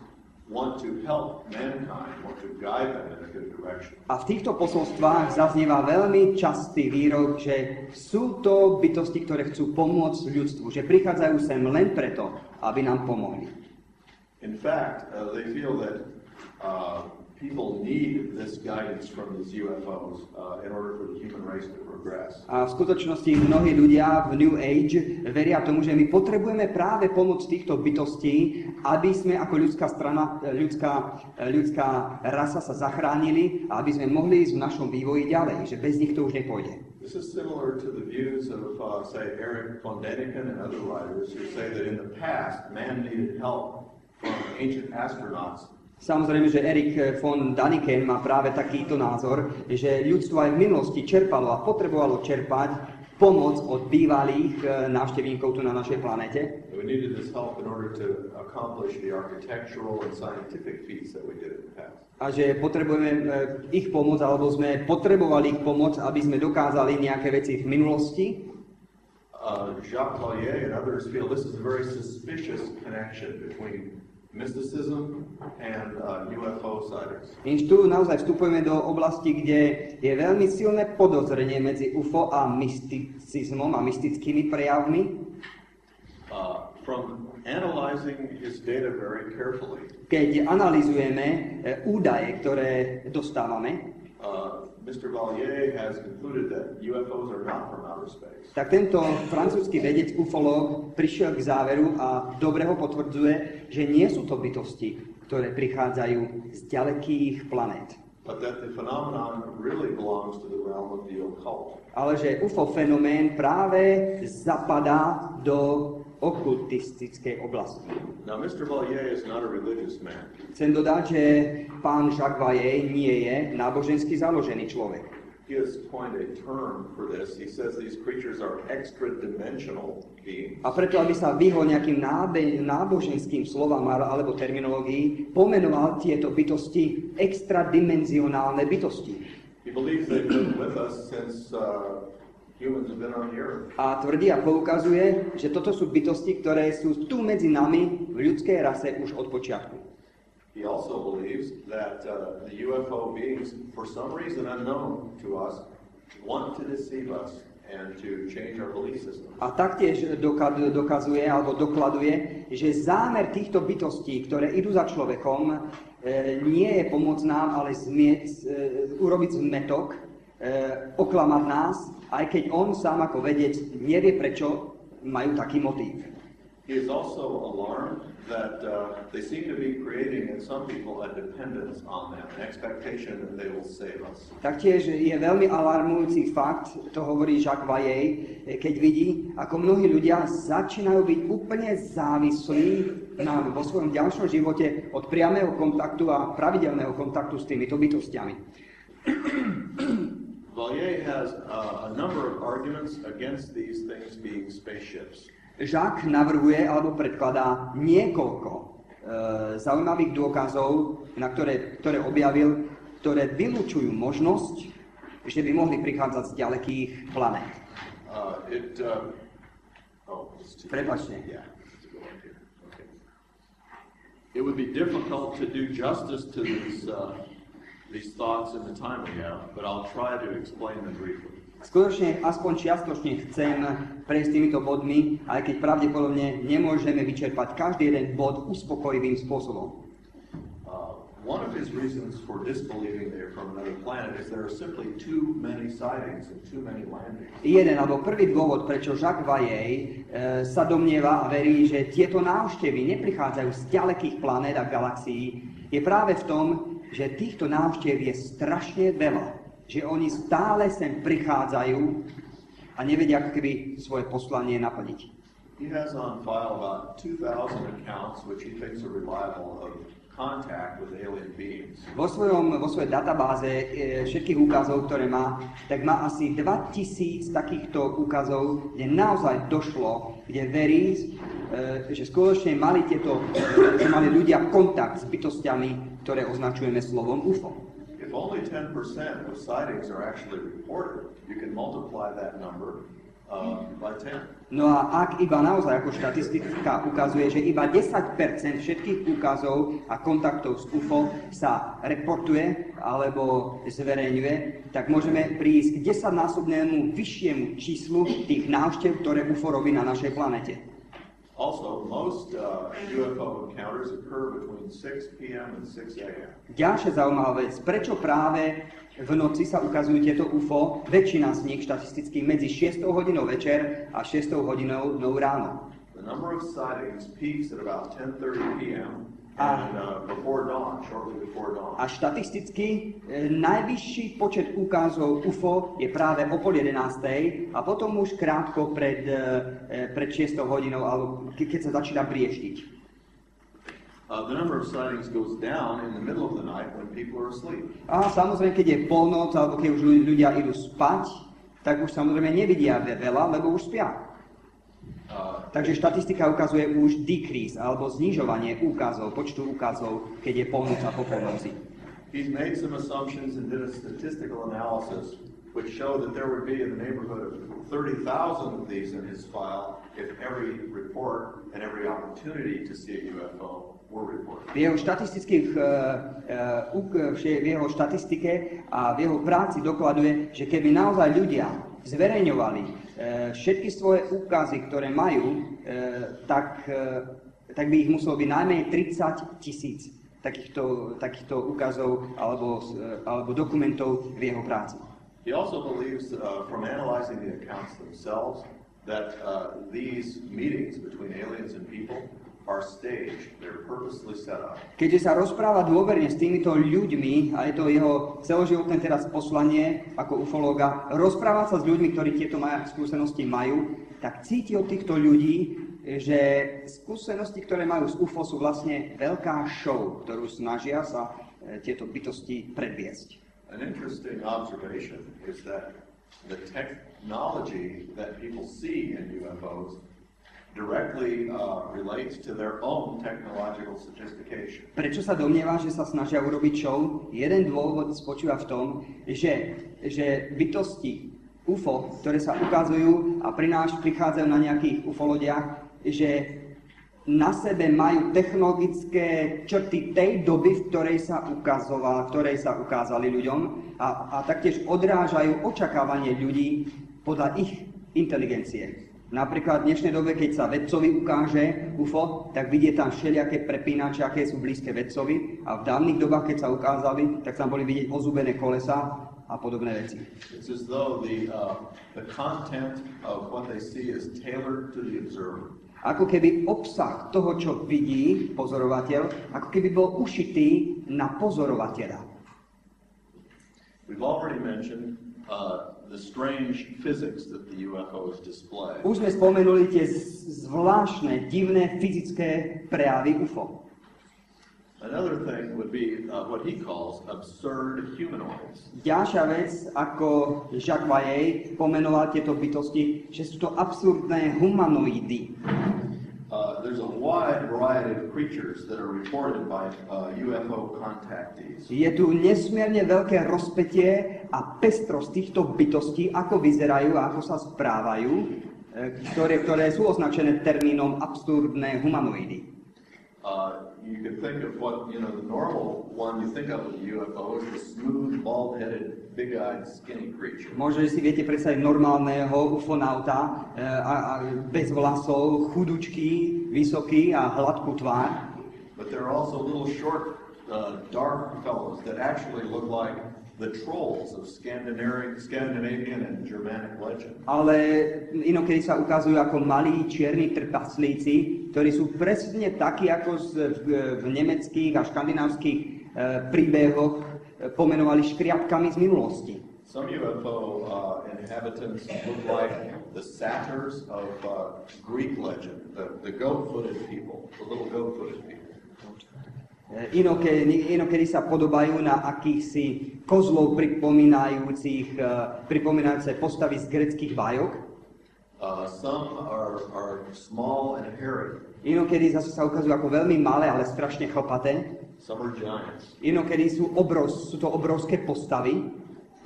want to help mankind, want to guide them in a good direction. A v týchto posolstvách zaznieva veľmi častý výrok, že sú to bytosti, ktoré chcú pomôcť ľudstvu, že prichádzajú sem len preto, aby nám pomohli. In fact, they feel that people need this guidance from these UFOs in order for the human race to progress. A v skutočnosti mnohí ľudia v New Age veria tomu, že my potrebujeme práve pomoc týchto bytostí, aby sme ako ľudská rasa sa zachránili a aby sme mohli ísť v našom vývoji ďalej, že bez nich to už nepôjde. This is similar to the views of, say, Erich von Däniken and other writers who say that in the past man needed help from ancient astronauts. Samozrejme, že Erich von Däniken má práve takýto názor, že ľudstvo aj v minulosti čerpalo a potrebovalo čerpať pomoc od bývalých návštevníkov tu na našej planete. We needed this help in order to accomplish the architectural and scientific feats that we did in the past. A že potrebujeme ich pomoc, alebo sme potrebovali ich pomoc, aby sme dokázali nejaké veci v minulosti. Jacques Vallée and others feel this is a very suspicious connection between mysticism and UFO sightings. Tu naozaj vstupujeme do oblasti, kde je veľmi silné podozrenie medzi UFO a mysticizmom a mystickými prejavmi. From analyzing his data very carefully, keď analyzujeme údaje, ktoré dostávame, Mr. Vallée has concluded that UFOs are not from outer space. Tak tento francúzsky vedec, ufológ, prišiel k záveru a dobre ho potvrdzuje, že nie sú to bytosti, ktoré prichádzajú z ďalekých planét. But that the phenomenon really belongs to the realm of the occult. Ale že UFO fenomén práve zapadá do okultistickej oblasti. Now, Mr. Vallée is not a religious man. Chcem dodať, že pán Jacques Vallée nie je nábožensky založený človek. He has coined a term for this. He says these creatures are extra-dimensional beings. A preto, aby sa vyhol nejakým náboženským slovám alebo terminológii, pomenoval tieto bytosti extradimenzionálne bytosti. He believes they've been with us since humans have been on the earth. A tvrdí a poukazuje, že toto sú bytosti, ktoré sú tu medzi nami v ľudskej rase už od počiatku. He also believes that the UFO beings, for some reason unknown to us, want to deceive us and to change our belief system. A taktiež dokazuje alebo dokladuje, že zámer týchto bytostí, ktoré idú za človekom, nie je pomôcť nám, ale urobiť zmetok, oklamať nás, aj keď on sám ako vedec nevie, prečo majú taký motív. He is also alarmed that they seem to be creating in some people a dependence on them, an expectation that they will save us. Taktiež je veľmi alarmujúci fakt, to hovorí Jacques Vallée, keď vidí, ako mnohí ľudia začínajú byť úplne závislí vo svojom ďalšom živote od priamého kontaktu a pravidelného kontaktu s týmito bytostiami. Vallée has a number of arguments against these things being spaceships. Jacques navrhuje alebo predkladá niekoľko zaujímavých dôkazov, ktoré objavil, ktoré vylúčujú možnosť, že by mohli prichádzať z ďalekých planét. Prepáčte. It would be difficult to do justice to these thoughts in the time we have, but I'll try to explain them briefly. Skutočne, aspoň čiastočne chcem prejsť týmito bodmi, aj keď pravdepodobne nemôžeme vyčerpať každý jeden bod uspokojivým spôsobom. One of his reasons for disbelieving they're from another planet is there are simply too many sightings and too many landings. Jeden alebo prvý dôvod, prečo Jacques Vallée sa domnieva a verí, že tieto návštevy neprichádzajú z ďalekých planét a galaxií, je práve v tom, že týchto návštev je strašne veľa. Že oni stále sem prichádzajú a nevedia ako keby svoje poslanie naplniť. He has on file about 2,000 accounts which he thinks are reliable of contact with alien beings. Vo svojej databáze všetkých úkazov, ktoré má, tak má asi 2,000 takýchto úkazov, kde naozaj došlo, kde verí, že skutočne mali ľudia kontakt s bytostiami, ktoré označujeme slovom UFO. If only 10% of sightings are actually reported, you can multiply that number by 10. No a ak iba naozaj ako štatistika ukazuje, že iba 10% všetkých úkazov a kontaktov s UFO sa reportuje alebo zverejňuje, tak môžeme prísť k 10-násobnému vyššiemu číslu tých návštev, ktoré UFO robí na našej planete. Also, most UFO encounters occur between 6 p.m. and 6 a.m. Ďalšia zaujímavá vec, prečo práve v noci sa ukazujú tieto UFO, väčšina z nich štatisticky medzi 6 hodinou večer a 6 hodinou ráno. The number of sightings peaks at about 10:30 p.m. and before dawn, shortly before dawn. A štatisticky najvyšší počet úkazov UFO je práve o 10:30 a potom už krátko pred 6 hodinou, alebo keď sa začína brieštiť. The number of sightings goes down in the middle of the night when people are asleep. A samozrejme, keď je polnoc, alebo keď už ľudia idú spať, tak už samozrejme nevidia veľa, lebo už spia. Takže štatistika ukazuje už decrease, alebo znižovanie počtu úkazov, keď je polnoc a po polnoci. He's made some assumptions and did a statistical analysis which show that there would be in the neighborhood of 30,000 of these in his file if every report and every opportunity to see a UFO were reported. V jeho štatistike a v jeho práci dokladuje, že keby naozaj ľudia zverejňovali všetky svoje úkazy, ktoré majú, tak by ich muselo byť najmenej 30,000 takýchto úkazov alebo dokumentov v jeho práci. He also believes, from analyzing the accounts themselves, that these meetings between aliens and people are staged. They're purposely set up. Keďže sa rozpráva dôverne s týmito ľuďmi, a je to jeho celoživotné teraz poslanie ako ufológa, rozpráva sa s ľuďmi, ktorí tieto skúsenosti majú, tak cíti od týchto ľudí, že skúsenosti, ktoré majú z UFO, sú vlastne veľká show, ktorú snažia sa tieto bytosti predviesť. An interesting observation is that the technology that people see in UFOs directly relates to their own technological sophistication. Prečo sa domnieva, že sa snažia urobiť show? Jeden dôvod spočíva v tom, že bytosti UFO, ktoré sa ukazujú a prichádzajú na nejakých UFO lodiach, že na sebe majú technologické črty tej doby, v ktorej sa ukázali ľuďom a taktiež odrážajú očakávanie ľudí podľa ich inteligencie. Napríklad v dnešnej dobe, keď sa vedcovi ukáže UFO, tak vidie tam všelijaké prepínače, aké sú blízke vedcovi, a v dávnych dobách, keď sa ukázali, tak tam boli vidieť ozúbené kolesá a podobné veci. It's as though the content of what they see is tailored to the observer. Ako keby obsah toho, čo vidí pozorovateľ, ako keby bol ušitý na pozorovateľa. We've already mentioned the strange physics that the UFOs display. Už sme spomenuli tie zvláštne, divné fyzické prejavy UFO. Another thing would be what he calls absurd humanoids. Ďalšia vec, ako Jacques Vallée pomenoval tieto bytosti, že sú to absurdné humanoidy. There's a wide variety of creatures that are reported by UFO contactees. Je tu nesmierne veľké rozpätie a pestrosť týchto bytostí, ako vyzerajú a ako sa správajú, ktoré sú označené termínom absurdné humanoidy. You can think of what, the normal one you think of with the UFO is the smooth, bald-headed, big-eyed, skinny creature. Možno, že si viete predstaviť normálneho ufonauta bez vlasov, chudučký, vysoký a hladkú tvár. But there are also little short, dark fellows that actually look like the trolls of Scandinavian and Germanic legend. Ale inokedy sa ukazujú ako malí čierni trpaslíci, ktorí sú presne takí, ako v nemeckých a škandinávskych príbehoch pomenovali škriatkami z minulosti. Some UFO inhabitants look like the satyrs of Greek legend, the goat-footed people, the little goat-footed people. Inokedy sa podobajú na akýchsi kozlov pripomínajúce postavy z gréckych bájok. Some are small and hairy. Inokedy zase sa ukazujú ako veľmi malé, ale strašne chlpaté. Some are giants. Inokedy sú to obrovské postavy.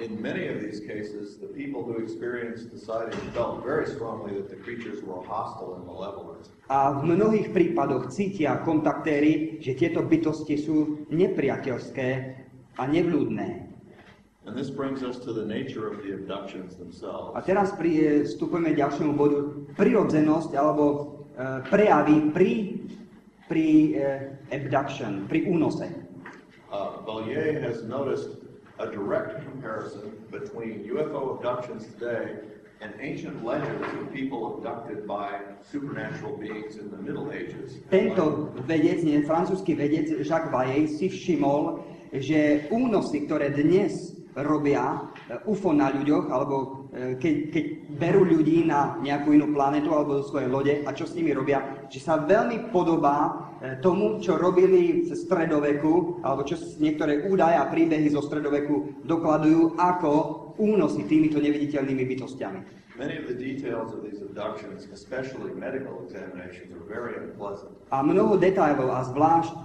In many of these cases, the people who experienced the sighting felt very strongly that the creatures were hostile and malevolent. A v mnohých prípadoch cítia kontaktéri, že tieto bytosti sú nepriateľské a nevľúdne. And this brings us to the nature of the abductions themselves. A teraz vstupujeme k ďalšiemu bodu. Prirodzenosť alebo prejavy pri abduction, pri únose. Vallée has noticed a direct comparison between UFO abductions today and ancient legends of people abducted by supernatural beings in the Middle Ages. Tento francúzsky vedec Jacques Vallée si všimol, že únosy, ktoré dnes robia UFO na ľuďoch, alebo keď berú ľudí na nejakú inú planetu alebo do svojej lode a čo s nimi robia, že sa veľmi podobá tomu, čo robili v stredoveku, alebo čo niektoré údaje a príbehy zo stredoveku dokladujú ako únosy týmito neviditeľnými bytostiami. Many of the details of these abductions, especially medical examinations, are very unpleasant. A mnoho detailov, a zvlášť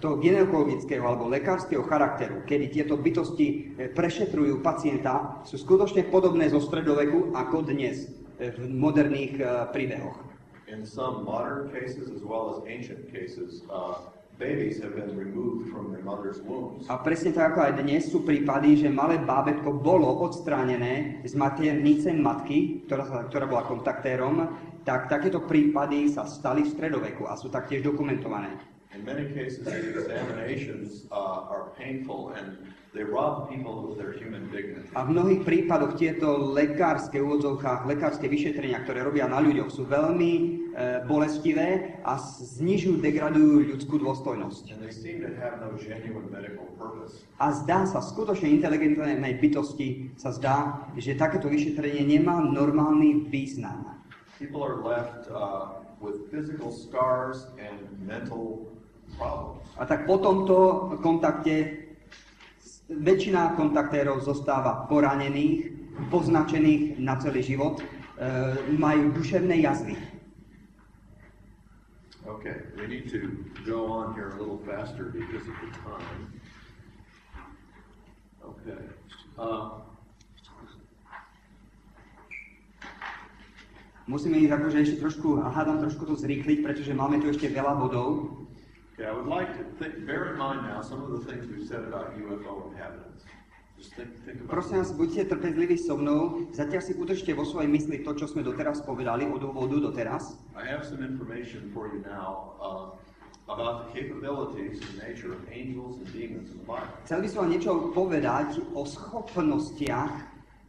gynekologického alebo lekárskeho charakteru, kedy tieto bytosti prešetrujú pacienta, sú skutočne podobné zo stredoveku ako dnes v moderných príbehoch. In some modern cases as well as ancient cases, babies have been removed from their mother's wombs. A presne tak ako aj dnes sú prípady, že malé bábätko bolo odstránené z maternice matky, ktorá bola kontaktérom, tak takéto prípady sa stali v stredoveku a sú taktiež dokumentované. In many cases, the examinations are painful and they rob people of their human dignity. A v mnohých prípadoch tieto lekárske vyšetrenia, ktoré robia na ľuďoch, sú veľmi bolestivé a znižujú, degradujú ľudskú dôstojnosť. And they seem to have no genuine medical purpose. A zdá sa, skutočne inteligentnej bytosti sa zdá, že takéto vyšetrenie nemá normálny význam. People are left with physical scars and mental problems. A tak po tomto kontakte väčšina kontaktérov zostáva poranených, poznačených na celý život, majú duševné jazvy. Okay, we need to go on here a little faster because of the time. Okay. Musíme ísť akože ešte trošku to zrýchliť, pretože máme tu ešte veľa bodov. Okay, I would like to bear in mind now some of the things we've said about UFO inhabitants. Just think about Prosím vás, buďte trpezliví so mnou, zatiaľ si udržte vo svojej mysli to, čo sme doteraz povedali, od úvodu doteraz. I have some information for you now about the capabilities and nature of angels and demons in the Bible. Chcel by som vám niečo povedať o schopnostiach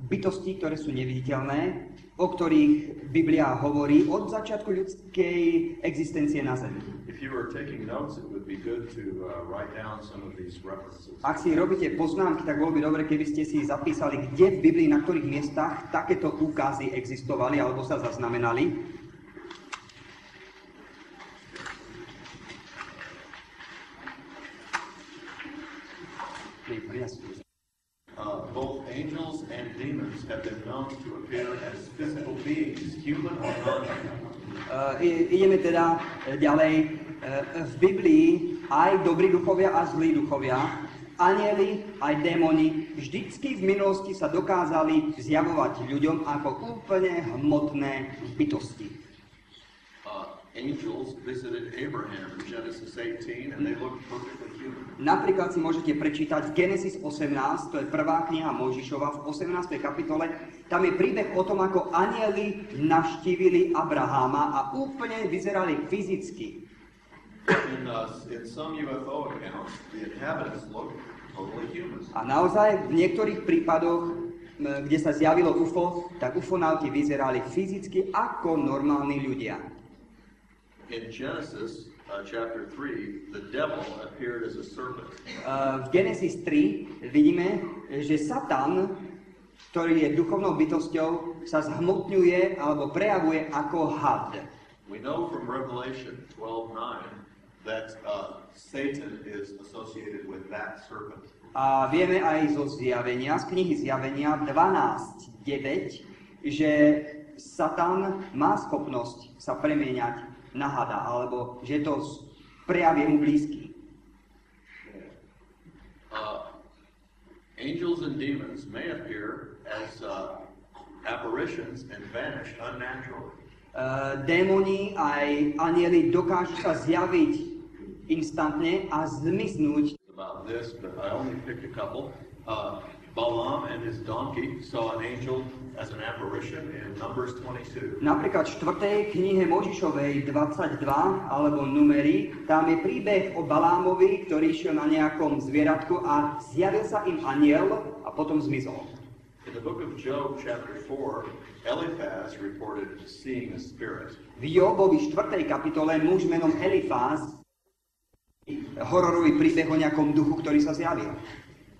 bytostí, ktoré sú neviditeľné, o ktorých Biblia hovorí od začiatku ľudskej existencie na Zemi. If you were taking notes, it would be good to write down some of these references. Ak si robíte poznámky, tak bolo by dobre, keby ste si zapísali, kde v Biblii, na ktorých miestach takéto úkazy existovali alebo sa zaznamenali. Both angels and demons have been known to appear as physical beings, human or non-human. Ideme teda ďalej. V Biblii aj dobrí duchovia a zlí duchovia, anjeli aj démoni vždycky v minulosti sa dokázali zjavovať ľuďom ako úplne hmotné bytosti. Angels visited Abraham in Genesis 18 and they looked perfectly human. Napríklad si môžete prečítať Genesis 18, to je prvá kniha Mojžišova v 18. kapitole. Tam je príbeh o tom, ako anjeli navštívili Abraháma a úplne vyzerali fyzicky. In some UFO accounts, the inhabitants look totally human. A naozaj v niektorých prípadoch, kde sa zjavilo UFO, tak ufonauti vyzerali fyzicky ako normálni ľudia. In Genesis chapter 3, the devil appeared as a serpent. V Genesis 3 vidíme, že Satan, ktorý je duchovnou bytosťou, sa zhmotňuje alebo prejavuje ako had. We know from Revelation 12:9 that Satan is associated with that serpent. A vieme aj zo zjavenia, z knihy Zjavenia 12:9, že Satan má schopnosť sa premieňať na hada, alebo že to prejav je mu blízky. Angels and demons may appear as apparitions and vanish unnaturally. Démoni aj anjeli dokážu sa zjaviť instantne a zmiznúť. About this, but I only picked a couple. Balaam and his donkey saw an angel as an apparition in Numbers 22. Napríklad v 4. knihe Mojžišovej 22, alebo Numeri, tam je príbeh o Balámovi, ktorý išiel na nejakom zvieratku a zjavil sa im anjel a potom zmizol. In the book of Job, chapter 4, Eliphaz reported seeing a spirit. V Jobovi 4. kapitole muž menom Elifáz hororový príbeh o nejakom duchu, ktorý sa zjavil.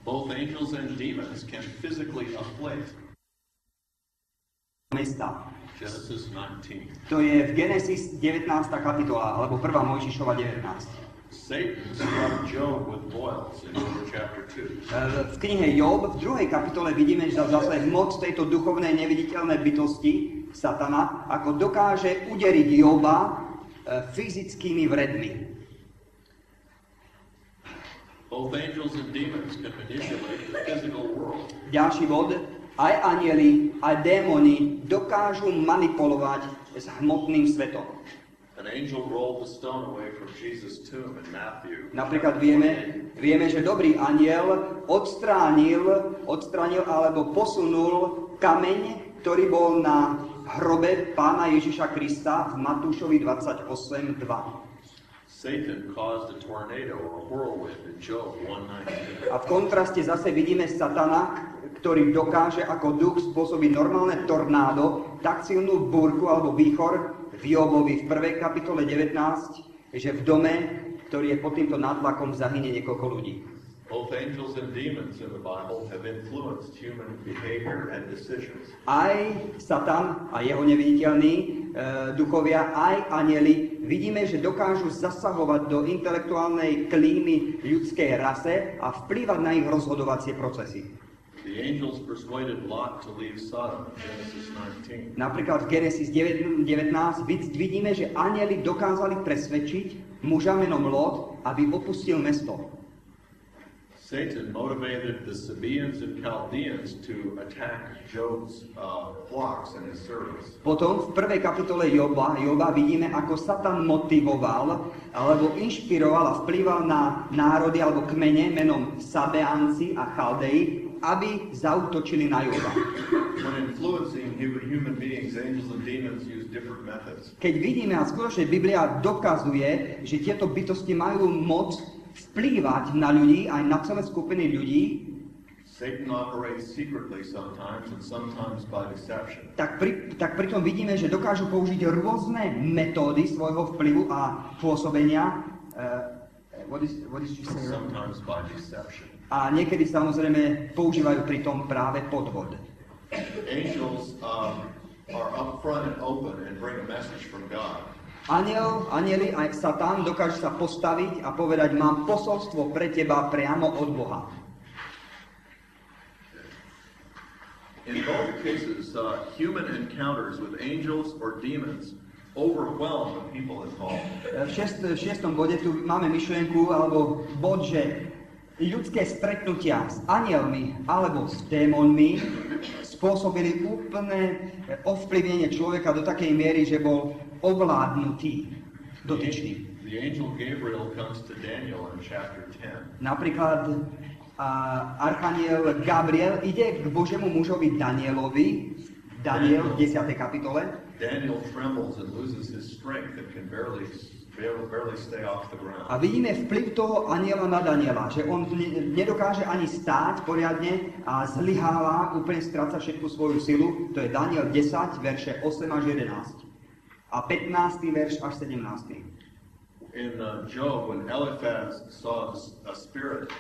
Both angels and demons can physically afflict. Mesta. Genesis 19. To je v Genesis 19. kapitola, alebo 1. Mojžišova 19. Satan struck Job with boils in Job chapter 2. V knihe Job v 2. kapitole vidíme, že zase moc tejto duchovnej neviditeľnej bytosti Satana, ako dokáže uderiť Joba fyzickými vredmi. Both angels and demons can manipulate the physical world. Ďalší bod, aj anjeli, aj démoni dokážu manipulovať s hmotným svetom. An angel rolled the stone away from Jesus' tomb in Matthew. Napríklad vieme, že dobrý anjel odstránil alebo posunul kameň, ktorý bol na hrobe Pána Ježiša Krista v Matúšovi 28:2. Satan caused a tornado or whirlwind in Job 1:19. A v kontraste zase vidíme Satana, ktorý dokáže ako duch spôsobiť normálne tornádo, tak silnú búrku alebo výchor v Jobovi v 1. kapitole 19, že v dome, ktorý je pod týmto nátlakom, zahynie niekoľko ľudí. Both angels and demons in the Bible have influenced human behavior and decisions. Aj Satan a jeho neviditeľní duchovia, aj anjeli, vidíme, že dokážu zasahovať do intelektuálnej klímy ľudskej rase a vplývať na ich rozhodovacie procesy. The angels persuaded Lot to leave Sodom in Genesis 19. Napríklad v Genesis 19 vidíme, že anjeli dokázali presvedčiť muža menom Lot, aby opustil mesto. Satan motivated the Sabaeans and Chaldeans to attack Job's flocks and his servants. Potom v 1. kapitole Joba vidíme, ako Satan motivoval alebo inšpiroval a vplyval na národy alebo kmene menom Sabeánci a Chaldei, aby zaútočili na Joba. When influencing human beings, angels and demons use different methods. Keď vidíme, a skutočne Biblia dokazuje, že tieto bytosti majú moc vplývať na ľudí, aj na celé skupiny ľudí, Satan operates secretly sometimes and sometimes by deception. Tak pritom vidíme, že dokážu použiť rôzne metódy svojho vplyvu a pôsobenia. What is she saying? Sometimes by deception. A niekedy samozrejme používajú pritom práve podvod. Angels are upfront and open and bring a message from God. Anjeli aj Satan dokážu sa postaviť a povedať, mám posolstvo pre teba priamo od Boha. In both cases, human encounters with angels or demons overwhelm the people involved. V šiestom bode tu máme myšlienku, alebo bod, že ľudské stretnutia s anielmi alebo s démonmi spôsobili úplné ovplyvnenie človeka do takej miery, že bol ovládnutý, dotyčný. The angel Gabriel comes to Daniel in chapter 10. Napríklad archaniel Gabriel ide k Božiemu mužovi Danielovi, Daniel v 10. kapitole. Daniel trembles and loses his strength and can barely stay off the ground. A vidíme vplyv toho aniela na Daniela, že on nedokáže ani stáť poriadne a zlyháva, úplne stráca všetku svoju silu. To je Daniel 10, verše 8 až 11. A 15. verš až 17. In Job, when Eliphaz saw a spirit,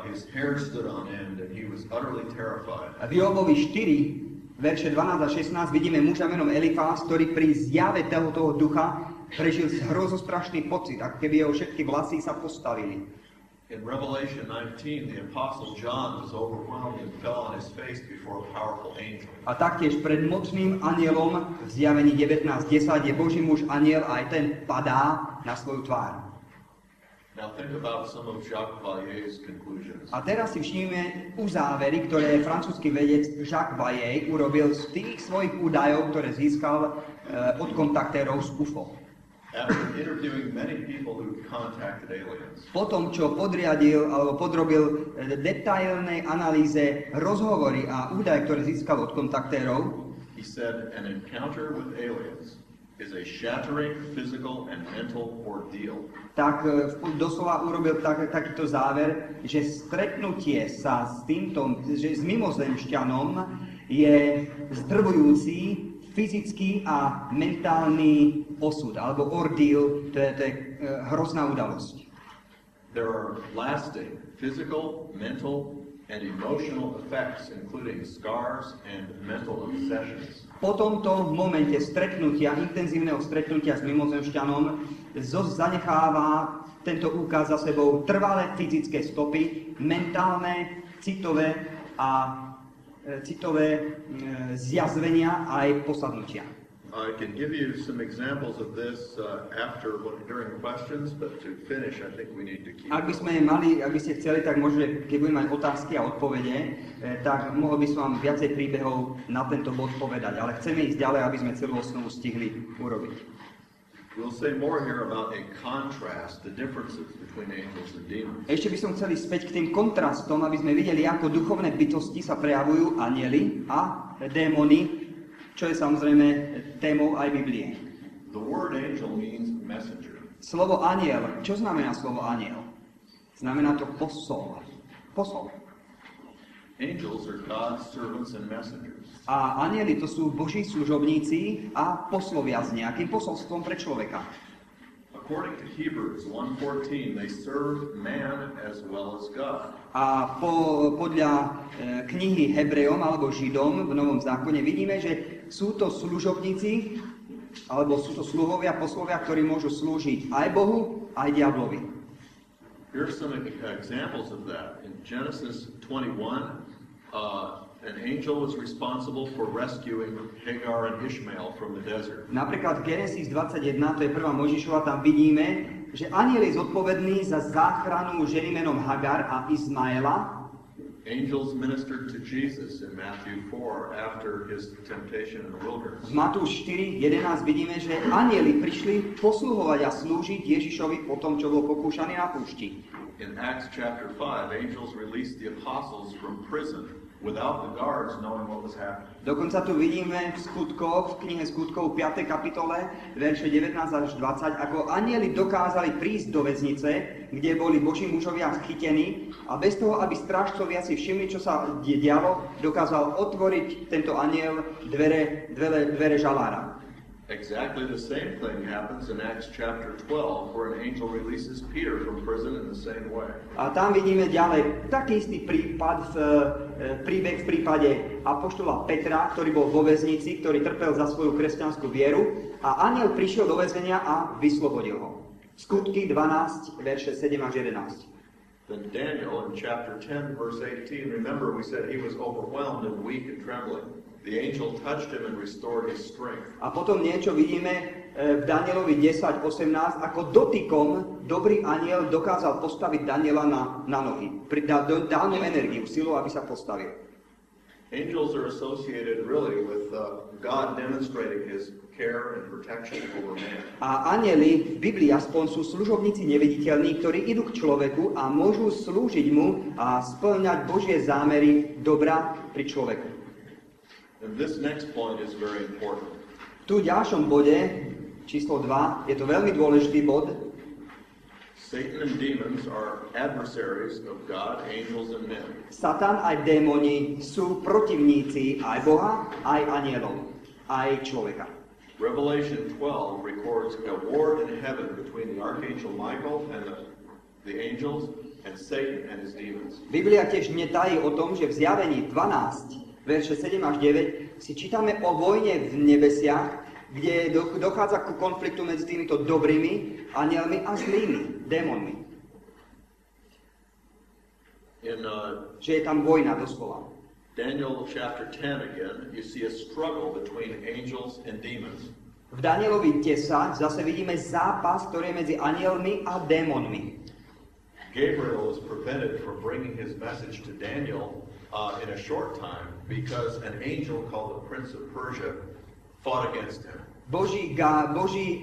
his hair stood on end and he was utterly terrified. A v Jobovi 4, verše 12 a 16 vidíme muža menom Elifáz, ktorý pri zjave toho ducha prežil hrozostrašný pocit, ako keby jeho všetky vlasy sa postavili. In Revelation 19, the apostle John was overwhelmed and fell on his face before a powerful angel. A taktiež pred mocným anielom v zjavení 19.10 je Boží muž aniel a aj ten padá na svoju tvár. Now think about some of Jacques Vallier's conclusions. A teraz si všimneme uzávery, ktoré francúzsky vedec Jacques Vallée urobil z tých svojich údajov, ktoré získal od kontaktérov z UFO. After interviewing many people who contacted aliens, Potom, čo podrobil detailnej analýze rozhovory a údaje, ktoré získal od kontaktérov, he said an encounter with aliens is a shattering physical and mental ordeal. tak doslova urobil takýto záver, že stretnutie sa s mimozemšťanom je zdrvujúci fyzický a mentálny osud, alebo ordeal, to je hrozná udalosť. There are lasting physical, mental, and emotional effects, including scars and mental obsessions. Po tomto momente intenzívneho stretnutia s mimozemšťanom, zanecháva tento úkaz za sebou trvalé fyzické stopy, mentálne, citové zjazvenia a aj posadnutia. I can give you some examples of this during questions, but to finish, I think we need to keep. Ak by ste chceli, tak môžete, keď budeme mať otázky a odpovede, tak mohol by som vám viacej príbehov na tento bod povedať, ale chceme ísť ďalej, aby sme celú osnovu stihli urobiť. We'll say more here about a contrast, the differences between angels and demons. Ešte by som chceli späť k tým kontrastom, aby sme videli, ako duchovné bytosti sa prejavujú anjeli a démoni, čo je samozrejme témou aj Biblie. The word angel means messenger. Slovo anjel, čo znamená slovo anjel? Znamená to posol. Posol. Angels are God's servants and messengers. A anjeli to sú Boží služobníci a poslovia s nejakým posolstvom pre človeka. According to Hebrews 1:14, they serve man as well as God. A podľa knihy Hebrejom alebo Židom v Novom zákone vidíme, že sú to služobníci alebo sú to sluhovia, poslovia, ktorí môžu slúžiť aj Bohu, aj diablovi. Here are some examples of that. In Genesis 21, an angel was responsible for rescuing Hagar and Ishmael from the desert. Napríklad v Genesis 21, to je prvá Mojžišova, tam vidíme, že anjel je zodpovedný za záchranu ženy menom Hagar a Izmaela. Angels ministered to Jesus in Matthew 4 after his temptation in the wilderness. V Matúš 4:11 vidíme, že anjeli prišli posluhovať a slúžiť Ježišovi po tom, čo bol pokúšaný na púšti. In Acts chapter 5, angels released the apostles from prison without the guards knowing what was happening. Dokonca tu vidíme v knihe Skutkov 5. kapitole, verše 19 až 20, ako anjeli dokázali prísť do väznice, kde boli Boží mužovia chytení a bez toho, aby strážcovia si všimli, čo sa dialo, dokázal otvoriť tento anjel dvere žalára. Exactly the same thing happens in Acts chapter 12, where an angel releases Peter from prison in the same way. A tam vidíme ďalej taký istý príbeh v prípade apoštola Petra, ktorý bol vo väznici, ktorý trpel za svoju kresťanskú vieru a anjel prišiel do väzenia a vyslobodil ho. Skutky 12, verše 7 až 11. Then Daniel in chapter 10, verse 18, remember we said he was overwhelmed and weak and trembling. The angel touched him and restored his strength. A potom niečo vidíme v Danielovi 10:18, ako dotykom dobrý anjel dokázal postaviť Daniela na nohy. Dal mu energiu, silu, aby sa postavil. Angels are associated really with God demonstrating his care and protection over man. A anjeli v Biblii aspoň sú služobníci neviditeľní, ktorí idú k človeku a môžu slúžiť mu a spĺňať Božie zámery dobra pri človeku. And this next point is very important. Tu v ďalšom bode, číslo 2, je to veľmi dôležitý bod. Satan and demons are adversaries of God, angels and men. Satan aj démoni sú protivníci aj Boha, aj anielov, aj človeka. Revelation 12 records a war in heaven between the archangel Michael and the angels and Satan and his demons. Biblia tiež netají o tom, že v Zjavení 12 verše 7 až 9 si čítame o vojne v nebesiach, kde dochádza ku konfliktu medzi týmito dobrými anielmi a zlými démonmi. Že je tam vojna doslova. Daniel chapter 10 again, you see a struggle between angels and demons. V Danielovi 10 zase vidíme zápas, ktorý je medzi anielmi a démonmi. Gabriel was prevented from bringing his message to Daniel in a short time because an angel called the Prince of Persia fought against him. Boží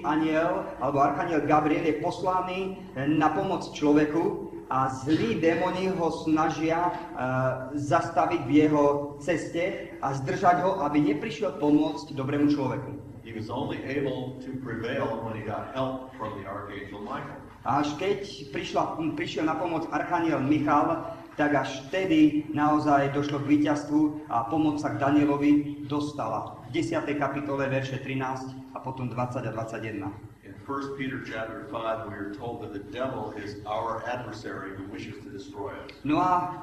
aniel, alebo archaniel Gabriel je poslaný na pomoc človeku a zlí démoni ho snažia zastaviť v jeho ceste a zdržať ho, aby neprišiel pomôcť dobrému človeku. He was only able to prevail when he got help from the archangel Michael. Až keď prišiel na pomoc archaniel Michal, tak až vtedy naozaj došlo k víťazstvu a pomoc sa k Danielovi dostala. V 10. kapitole verše 13 a potom 20 a 21. In 1 Peter chapter 5 we are told that the devil is our adversary who wishes to destroy us. No a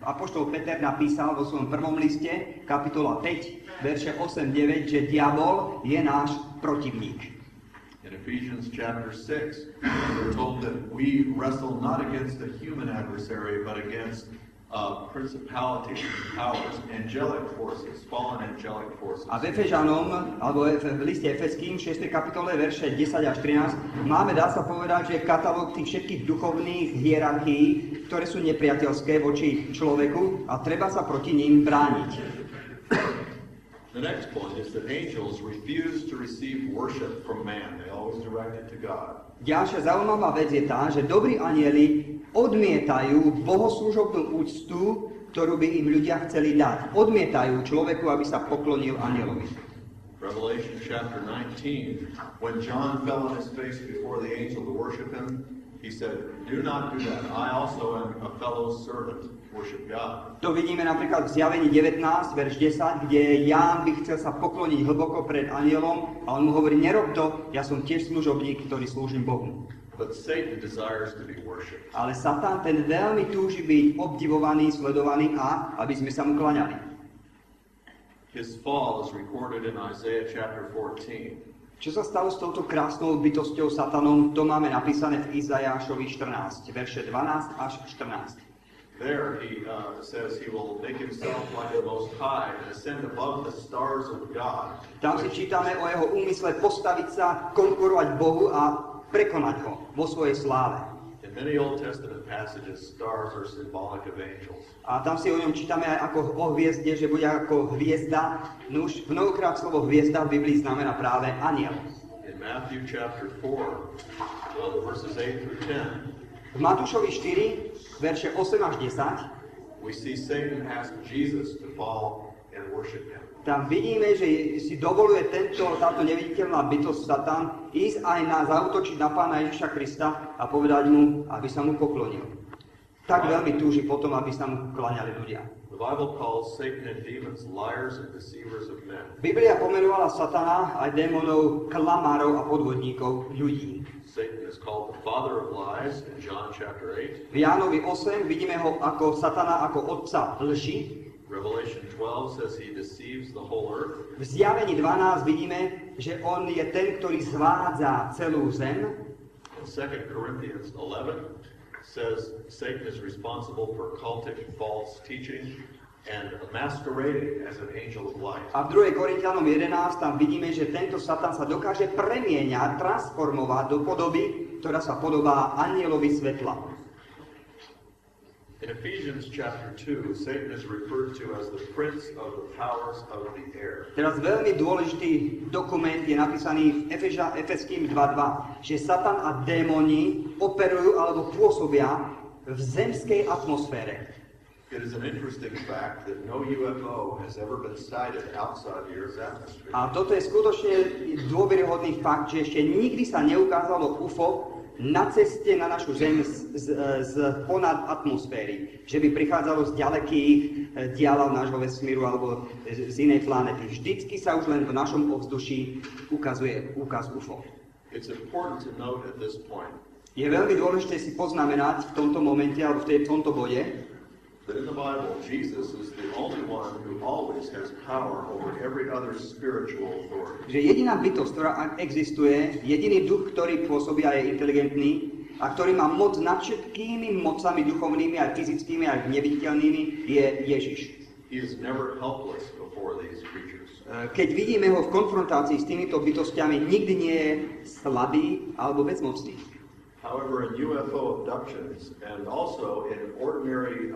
apoštol Peter napísal vo svojom prvom liste, kapitola 5, verše 8-9, že diabol je náš protivník. In Ephesians chapter 6, we're told that we wrestle not against a human adversary, but against principalities, powers, angelic forces, fallen angelic forces. A v Efežanom, alebo v liste Efeským, 6. kapitole, verše 10 až 13, máme, dá sa povedať, že katalóg tých všetkých duchovných hierarchií, ktoré sú nepriateľské voči človeku a treba sa proti ním brániť. The next point is that angels refuse to receive worship from man. They always direct it to God. Ďalšia zaujímavá vec je tá, že dobrí anjeli odmietajú bohoslúžobnú úctu, ktorú by im ľudia chceli dať. Odmietajú človeku, aby sa poklonil anjelovi. Revelation chapter 19, when John fell on his face before the angel to worship him, he said, "Do not do that. I also am a fellow servant. Worship God." To vidíme napríklad v Zjavení 19, verš 10, kde Ján by chcel sa pokloniť hlboko pred anjelom a on mu hovorí, nerob to, ja som tiež služobník, ktorý slúžim Bohu. But Satan desires to be worshipped. Ale Satan ten veľmi túži byť obdivovaný, sledovaný a aby sme sa mu klaňali. His fall is recorded in Isaiah chapter 14. Čo sa stalo s touto krásnou bytosťou Satanom, to máme napísané v Izajášovi 14, verše 12 až 14. There he says he will make himself like the Most High and ascend above the stars of God. Tam si čítame o jeho úmysle postaviť sa, konkurovať Bohu a prekonať ho vo svojej sláve. In many Old Testament passages, stars are symbolic of angels. A tam si o ňom čítame aj ako o hviezde, že bude ako hviezda. Nuž, mnohokrát slovo hviezda v Biblii znamená práve anjel. In Matthew chapter 4, verses 8 through 10, V Matúšovi 4, verše 8 až 10, we see Satan ask Jesus to fall and worship him. Tam vidíme, že si dovoluje táto neviditeľná bytosť Satan ísť aj zaútočiť na Pána Ježiša Krista a povedať mu, aby sa mu poklonil. Tak veľmi túži potom, aby sa mu kláňali ľudia. The Bible calls Satan and demons liars and deceivers of men. Biblia pomenovala Satana aj démonov klamárov a podvodníkov ľudí. Satan is called the father of lies in John chapter 8. V Jánovi 8 vidíme ho ako Satana, ako otca lži. Revelation 12 says he deceives the whole earth. V Zjavení 12 vidíme, že on je ten, ktorý zvádza celú zem. In 2 Corinthians 11 says Satan is responsible for cultic false teaching and masquerading as an angel of light. A v 2. Korinťanom 11 tam vidíme, že tento Satan sa dokáže premieňať, transformovať do podoby, ktorá sa podobá anjelovi svetla. In Ephesians chapter 2, Satan is referred to as the prince of the powers of the air. Teraz veľmi dôležitý dokument je napísaný v Efeským 2.2, že Satan a démoni operujú alebo pôsobia v zemskej atmosfére. It is an interesting fact that no UFO has ever been sighted outside the Earth's atmosphere. A toto je skutočne dôveryhodný fakt, že ešte nikdy sa neukázalo UFO na ceste na našu Zem z ponad atmosféry. Že by prichádzalo z ďalekých diaľov nášho vesmíru alebo z inej planety. Vždycky sa už len v našom ovzduší ukazuje úkaz UFO. It's important to note at this point Je veľmi dôležité si poznamenať v tomto momente alebo v tomto bode, that in the Bible, Jesus is the only one who always has power over every other spiritual authority. že jediná bytosť, ktorá existuje, jediný duch, ktorý pôsobí a je inteligentný a ktorý má moc nad všetkými mocami duchovnými, aj fyzickými, aj neviditeľnými, je Ježiš. He is never helpless before these creatures. Keď vidíme ho v konfrontácii s týmito bytostiami, nikdy nie je slabý alebo bezmocný. However, in UFO abductions and also in ordinary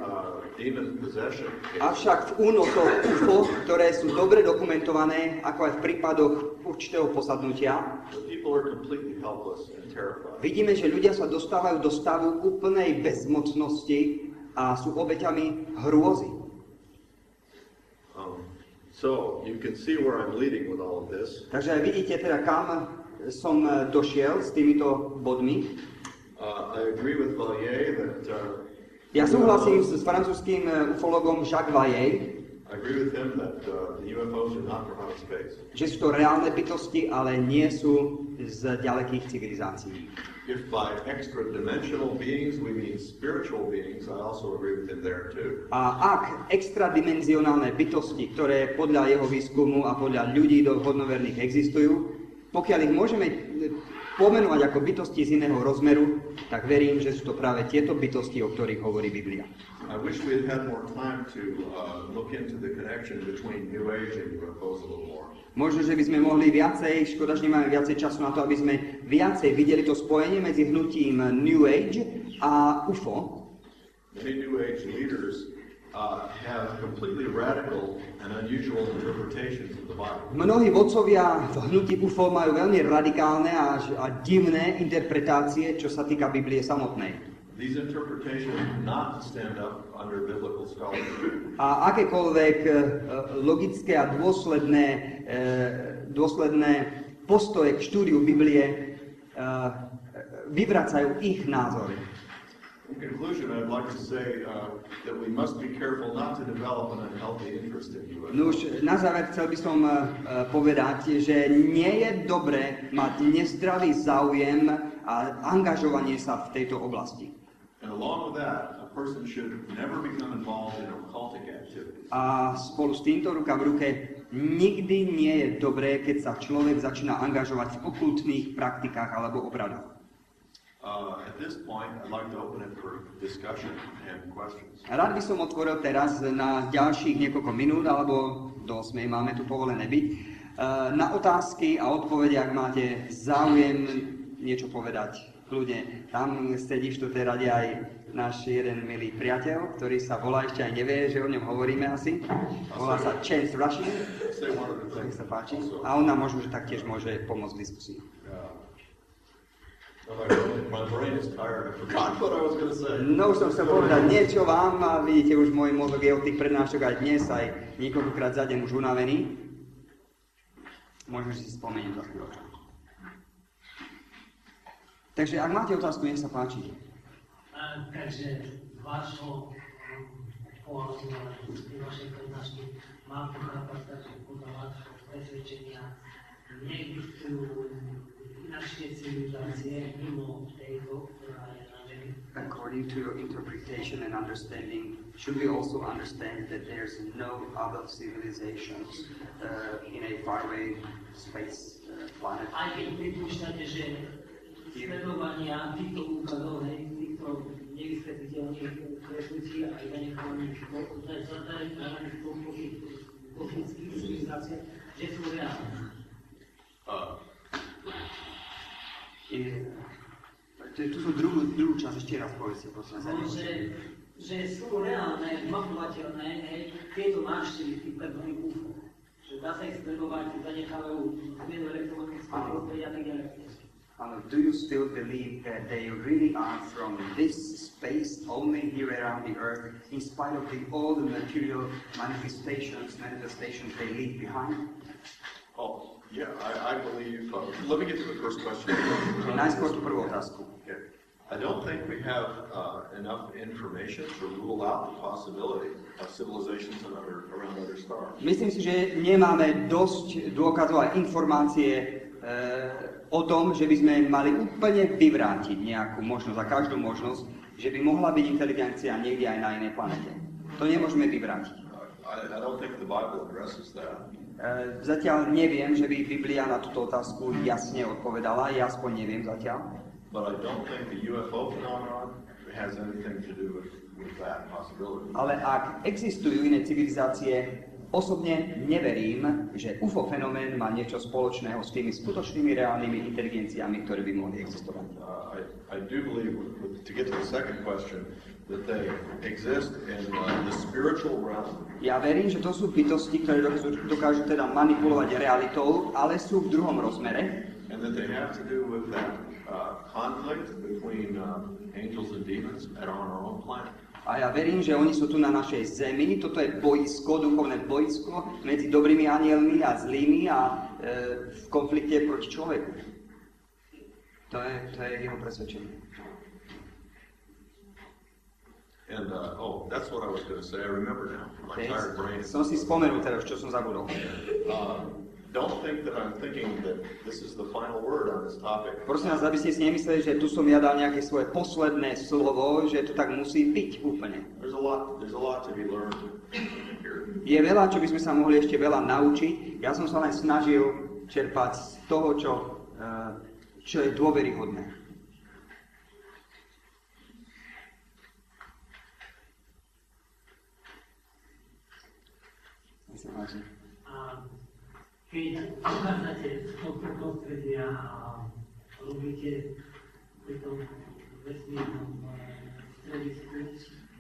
demon possession Avšak v únosoch UFO, ktoré sú dobre dokumentované, ako aj v prípadoch určitého posadnutia, the people are completely helpless and terrified. vidíme, že ľudia sa dostávajú do stavu úplnej bezmocnosti a sú obeťami hrôzy. So you can see where I'm leading with all of this. Takže aj vidíte teda, kam som došiel s týmito bodmi. I agree with Valier that Ja súhlasím s francúzským ufologom Jacques Vallée, I agree with him that the UFOs are not from outer space. že sú to reálne bytosti, ale nie sú z ďalekých civilizácií. If by extra-dimensional beings we mean spiritual beings, I also agree with him there too. A ak extradimenzionálne bytosti, ktoré podľa jeho výskumu a podľa ľudí hodnoverných existujú, pokiaľ ich môžeme pomenovať ako bytosti z iného rozmeru, tak verím, že sú to práve tieto bytosti, o ktorých hovorí Biblia. I wish we had had more time to look into the connection between New Age and UFOs a little more. Možno, že by sme mohli viacej, škoda, že nemáme viacej času na to, aby sme viacej videli to spojenie medzi hnutím New Age a UFO. Many New Age leaders have completely radical and unusual interpretations of the Bible. Mnohí vodcovia v hnutí UFO majú veľmi radikálne a divné interpretácie, čo sa týka Biblie samotnej. These interpretations do not stand up under biblical scholarship. A akékoľvek logické a dôsledné postoje k štúdiu Biblie vyvracajú ich názory. In conclusion, I'd like to say that we must be careful not to develop an unhealthy interest in UFOs. No už na záver chcel by som povedať, že nie je dobré mať nezdravý záujem a angažovanie sa v tejto oblasti. And along with that, a person should never become involved in occultic activities. A spolu s týmto ruka v ruke nikdy nie je dobré, keď sa človek začína angažovať v okultných praktikách alebo obradoch. At this point, I'd like to open it for discussion and questions. Rád by som otvoril teraz na ďalších niekoľko minút, alebo do 8 máme tu povolené byť, na otázky a odpovede, ak máte záujem niečo povedať. Kľudne, tam sedí v štvrtej rade aj náš jeden milý priateľ, ktorý sa volá, ešte aj nevie, že o ňom hovoríme asi. Volá sa Chance Rushing. Nech sa páči. A on nám možno, že taktiež môže pomôcť v diskusii. My brain is tired. I forgot what I was going to say. No, už som chcel povedať niečo vám a vidíte, už môj mozog je od tých prednášok aj dnes, aj niekoľkokrát za deň už unavený. Možno, že si spomeniem za chvíľočku. Takže ak máte otázku, nech sa páči. Takže z vášho pohľadu na vašej prednášky mám to chápať tak, že podľa vášho presvedčenia neexistujú inakšie civilizácie mimo tejto, ktorá je na Zemi. According to your interpretation and understanding, should we also understand that there's no other civilizations in a faraway space planet? Aj keď pripúšťate, že sledovania týchto úkazov, týchto nevysvetliteľných kreslící a zanechovaných zadeklarových kosmických civilizácií, že sú reálne. Tu sú druhú časť, ešte raz povedzte, prosím. Že sú reálne, mapovateľné tieto návštevy tých tzv. UFO. Že dá sa ich sledovať, zanechávajú zmenu elektromagnetického prostredia a tak ďalej. Do you still believe that they really are from this space, only here around the Earth, in spite of all the material manifestations they leave behind? Oh, yeah, I believe. Let me get to the first question. Najskôr tú prvú otázku. Okay. I don't think we have enough information to rule out the possibility of civilizations around other stars. Myslím si, že nemáme dosť dôkazov a informácie o tom, že by sme mali úplne vyvrátiť nejakú možnosť a každú možnosť, že by mohla byť inteligencia niekde aj na inej planete. To nemôžeme vyvrátiť. I don't think the Bible addresses that. Zatiaľ neviem, že by Biblia na túto otázku jasne odpovedala, ja aspoň neviem zatiaľ. But I don't think the UFO phenomenon has anything to do with that possibility. Ale ak existujú iné civilizácie, osobne neverím, že UFO fenomén má niečo spoločného s tými skutočnými reálnymi inteligenciami, ktoré by mohli existovať. I do believe, to get to the second question, that they exist in the spiritual realm. Ja verím, že to sú bytosti, ktoré dokážu teda manipulovať realitou, ale sú v druhom rozmere. And that they have to do with that conflict between angels and demons on our own planet. A ja verím, že oni sú tu na našej zemi, toto je boisko, duchovné boisko medzi dobrými anielmi a zlými a v konflikte proti človeku. To je jeho presvedčenie. And, that's what I was going to say. I remember now. My tired brain. Som si spomenul teraz, čo som zabudol. Don't think that I'm thinking that this is the final word on this topic. Prosím vás, aby ste si nemysleli, že tu som ja dal nejaké svoje posledné slovo, že to tak musí byť úplne. There's a lot to be learned here. Je veľa, čo by sme sa mohli ešte veľa naučiť. Ja som sa len snažil čerpať z toho, čo je dôveryhodné. A keď uchádzate z tohto prostredia a robíte pri tom vesmírnom stredisku,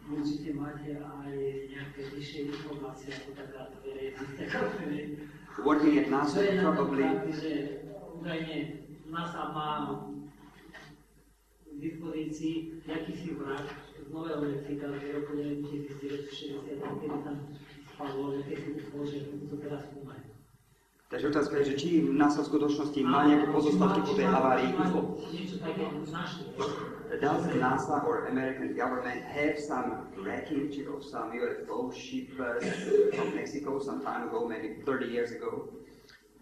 určite máte aj nejaké vyššie informácie, ako taká, ktoré existuje. Working at NASA, probably. Že údajne NASA má v dispozícii jakýsi vrah z Nového Mexika z roku 1960, kedy tam spadlo, že keď si UFO, že to teraz skúmajú. Takže otázka je, že či NASA v skutočnosti má nejaké pozostatky po tej havárii UFO. Does NASA or American government have some wreckage of some UFO ship from Mexico some time ago, maybe 30 years ago?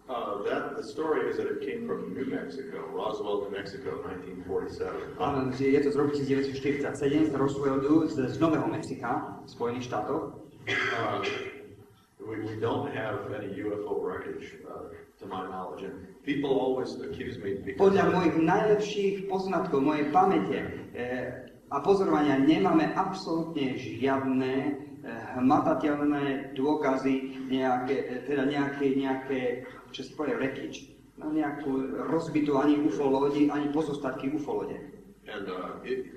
The story is that it came from New Mexico, Roswell, New Mexico, 1947. Áno, je to z roku 1947 z Roswellu, z Nového Mexika, v Spojených štátoch. We don't have any UFO wreckage, to my knowledge, and people always accuse me because... Podľa mojich najlepších poznatkov, mojej pamäte a pozorovania nemáme absolútne žiadne hmatateľné dôkazy, nejaké, čo si povie, wreckage, nejakú rozbitú ani UFO lodi, ani pozostatky UFO lode. And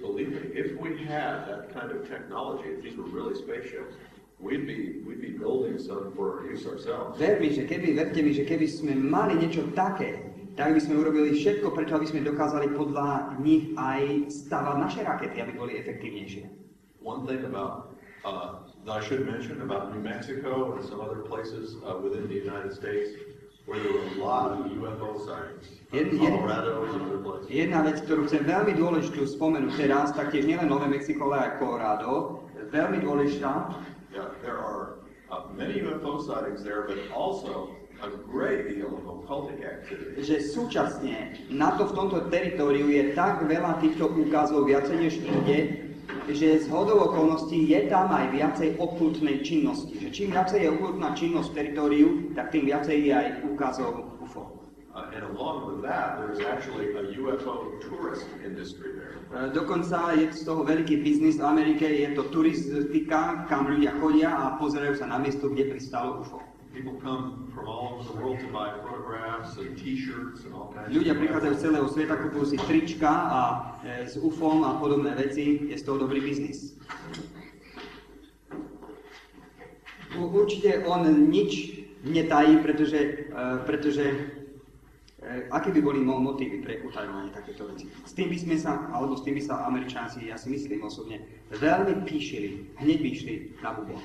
believe me, if we had that kind of technology, if these were really spaceships, we'd be building some for our use ourselves. Verte mi, že keby sme mali niečo také, tak by sme urobili všetko preto, aby sme dokázali podľa nich aj stavať naše rakety, aby boli efektívnejšie. One thing about that I should mention about New Mexico and some other places within the United States where there were a lot of UFO sightings. Colorado and other places. Jedna vec, ktorú chcem veľmi dôležitú spomenúť teraz, taktiež nielen Nové Mexiko, ale aj Colorado, veľmi dôležitá. Yeah, there are many UFO sightings there, but also a great deal of occultic activity. Že súčasne v tomto teritóriu je tak veľa týchto úkazov viacej než inde, že z hodou okolností je tam aj viacej okultnej činnosti. Že čím viacej je okultná činnosť v teritóriu, tak tým viacej je aj úkazov UFO. And along with that, there's actually a UFO tourist industry there. Dokonca je z toho veľký biznis v Amerike, je to turistika, kam ľudia chodia a pozerajú sa na miesto, kde pristalo UFO. People come from all over the world to buy photographs and t-shirts and all kinds of Ľudia prichádzajú z celého sveta, kupujú si trička a s UFOm a podobné veci, je z toho dobrý biznis. Určite on nič netají, pretože aké by boli motívy pre utajovanie takéto veci. S tým by sa Američanci, ja si myslím osobne, veľmi píšili, hneď by išli na bubon.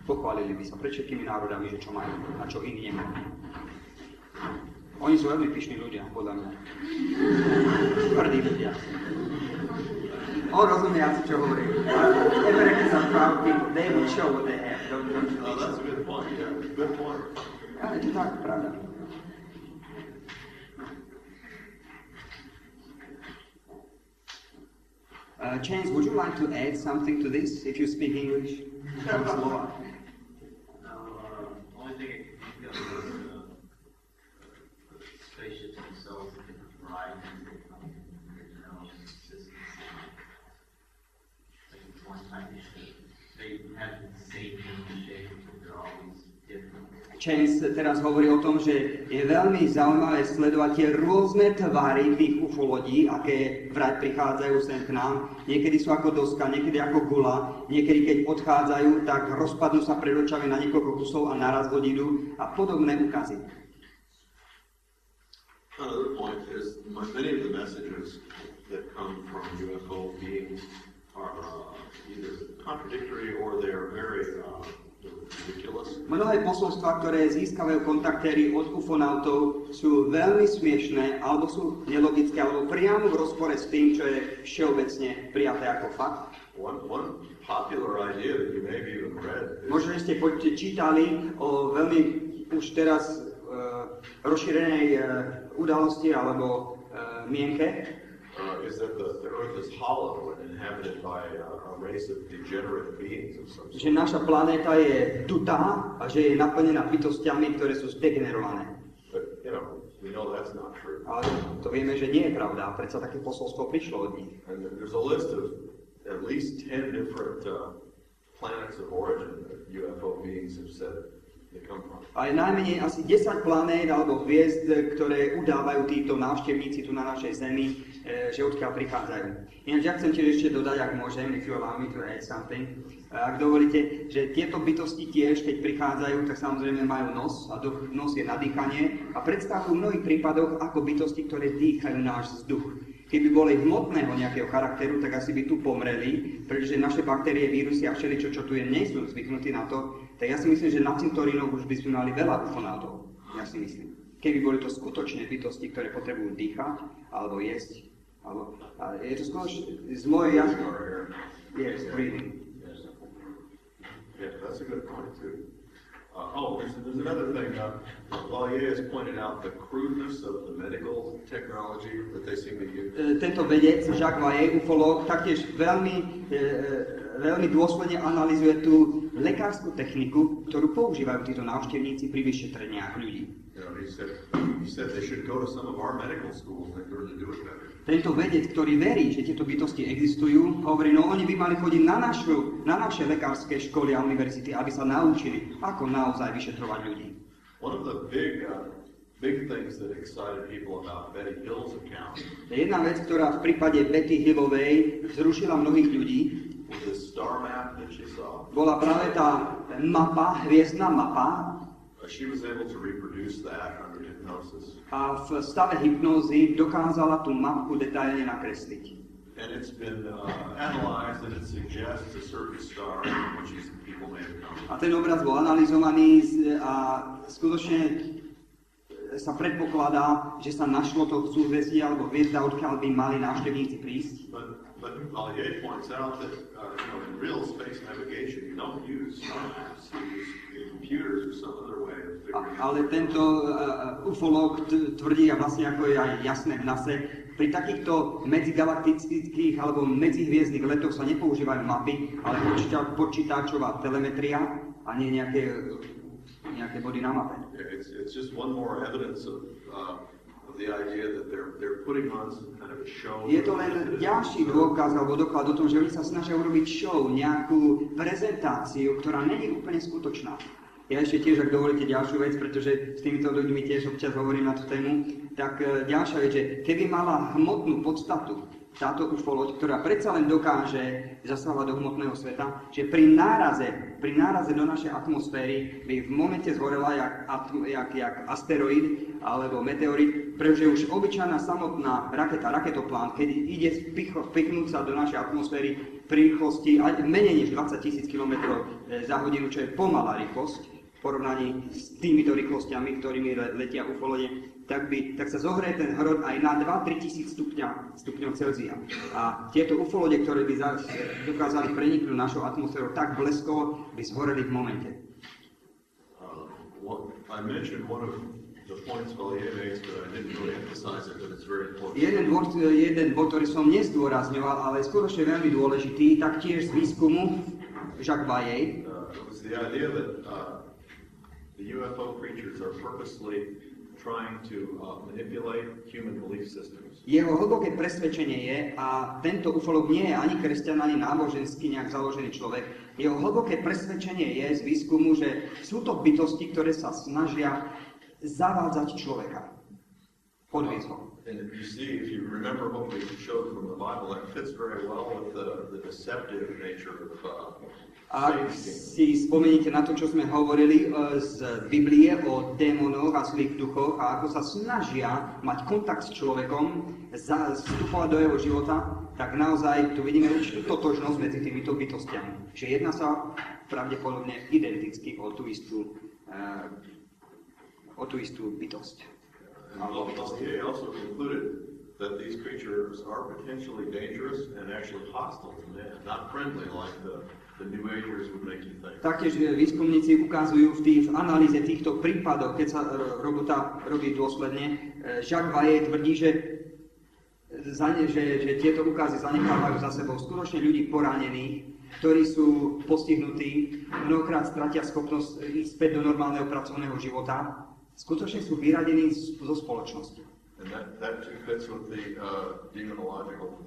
Pochválili by sa pred všetkými národami, že čo majú a čo iní nemajú. Oni sú veľmi pyšní ľudia, podľa mňa. Tvrdí ľudia. On rozumie asi, čo hovorí. Americans are proud people, they will show what they have. That's a good point, yeah. Good point. Ale je to tak, pravda. Chance, would you like to add something to this, if you speak English? Only thing I can think of is spaceships themselves can ride systems. Like one time they have the same shape, but they're always different. Chance teraz hovorí o tom, že je veľmi zaujímavé sledovať tie rôzne tvary tých UFO lodí, aké vraj prichádzajú sem k nám. Niekedy sú ako doska, niekedy ako gula, niekedy keď odchádzajú, tak rozpadnú sa pred očami na niekoľko kusov a naraz odídu a podobné ukazy. Another point is many of the messages that come from UFO beings are either contradictory or they're very ridiculous. Mnohé posolstvá, ktoré získavajú kontaktéri od ufonautov, sú veľmi smiešné, alebo sú nelogické, alebo priamo v rozpore s tým, čo je všeobecne prijaté ako fakt. One popular idea that you maybe even read is, Možno ste čítali o veľmi už teraz rozšírenej udalosti alebo mienke, is that the Earth is hollow and inhabited by a race of degenerate beings of some že sort. naša planéta je dutá a že je naplnená bytostiami, ktoré sú zdegenerované. But, we know that's not true. Ale to vieme, že nie je pravda, predsa také posolstvo prišlo od nich. And there's a list of at least 10 different planets of origin that UFO beings have said they come from. A je najmenej asi 10 planét alebo hviezd, ktoré udávajú títo návštevníci tu na našej Zemi, že odkiaľ prichádzajú. Ináč ja chcem tiež ešte dodať, ak môžem, if you allow me to add something. Ak dovolíte, že tieto bytosti tiež, keď prichádzajú, tak samozrejme majú nos a nos je nadýchanie a predstavujú v mnohých prípadoch ako bytosti, ktoré dýchajú náš vzduch. Keby boli hmotného nejakého charakteru, tak asi by tu pomreli, pretože naše baktérie, vírusy a všeličo, čo tu je, nie sú zvyknutí na to, tak ja si myslím, že na cintorínoch už by sme mali veľa ufonautov. Ja si myslím. Keby boli to skutočné bytosti, ktoré potrebujú dýchať alebo jesť. Je to skutočne z mojej jasno. Yes, breathing. Yeah, that's a good point too. There's another thing. Valier has pointed out the crudeness of the medical technology that they seem to use. Tento vedec, Jacques Valier, ufológ, taktiež veľmi dôsledne analyzuje tú lekárskú techniku, ktorú používajú títo návštevníci pri vyšetreniach ľudí. He said they should go to some of our medical schools and learn to do it better. Tento vedec, ktorý verí, že tieto bytosti existujú, hovorí, no oni by mali chodiť na naše lekárske školy a univerzity, aby sa naučili, ako naozaj vyšetrovať ľudí. One of the big things that excited people about Betty Hill's account. Jedna vec, ktorá v prípade Betty Hillovej vzrušila mnohých ľudí, was this star map that she saw. bola práve tá mapa, hviezdna mapa, she was able to reproduce that under hypnosis. A v stave hypnózy dokázala tú mapku detailne nakresliť. And it's been analyzed, and it suggests a certain star which these people may have come. A ten obraz bol analyzovaný a skutočne sa predpokladá, že sa našlo to súhvezdie alebo hviezda, odkiaľ by mali návštevníci prísť. But Valier points out that in real space navigation you don't use stars, you use computers or some other way of figuring out. Ale tento ufológ tvrdí, a vlastne ako je aj jasné v NASA, pri takýchto medzigalaktických alebo medzihviezdnych letoch sa nepoužívajú mapy, ale počítačová telemetria a nie nejaké body na mape. It's just one more evidence of the idea that they're putting on some kind of a show. Je to len ďalší dôkaz alebo doklad o tom, že oni sa snažia urobiť show, nejakú prezentáciu, ktorá není úplne skutočná. Ja ešte tiež, ak dovolíte ďalšiu vec, pretože s týmito ľuďmi tiež občas hovorím na tú tému, tak ďalšia vec, že keby mala hmotnú podstatu táto ufoloď, ktorá predsa len dokáže zasahovať do hmotného sveta, že pri náraze do našej atmosféry by v momente zhorela jak asteroid alebo meteorit, pretože už obyčajná samotná raketoplán, keď ide vpichnúť sa do našej atmosféry pri rýchlosti menej než 20 000 km za hodinu, čo je pomalá rýchlosť, v porovnaní s týmito rýchlosťami, ktorými letia ufolode, tak sa zohrie ten hrot aj na 2-3 tisíc stupňov Celzia. A tieto ufolode, ktoré by dokázali preniknúť našu atmosféru tak bleskovo, by zhoreli v momente. I mentioned one of the points Valier makes, but I didn't really emphasize it, but it's very important. Jeden bod, ktorý som nezdôrazňoval, ale skutočne veľmi dôležitý, taktiež z výskumu Jacques Vallée. It was the idea that the UFO creatures are purposely trying to manipulate human belief systems. Jeho hlboké presvedčenie je, a tento ufolog nie je ani kresťan, ani náboženský nejak založený človek, jeho hlboké presvedčenie je z výskumu, že sú to bytosti, ktoré sa snažia zavádzať človeka. Podviesť ho. And you see, if you remember what we showed from the Bible, that fits very well with the deceptive nature of ak si spomeníte na to, čo sme hovorili z Biblie o démonoch a zlých duchoch a ako sa snažia mať kontakt s človekom, vstupovať do jeho života, tak naozaj tu vidíme určitú totožnosť medzi týmito bytostiami. Že jedná sa pravdepodobne identicky o tú istú bytosť. He also concluded that these creatures are potentially dangerous and actually hostile to man, not friendly like the New Agers would make you think. Taktiež výskumníci ukazujú v analýze týchto prípadov, keď sa robota robí dôsledne, Jacques Vallée tvrdí, že tieto ukazy zanechávajú za sebou skutočne ľudí poranených, ktorí sú postihnutí, mnohokrát stratia schopnosť ísť späť do normálneho pracovného života, skutočne sú vyradení zo spoločnosti. And that too fits with the demonological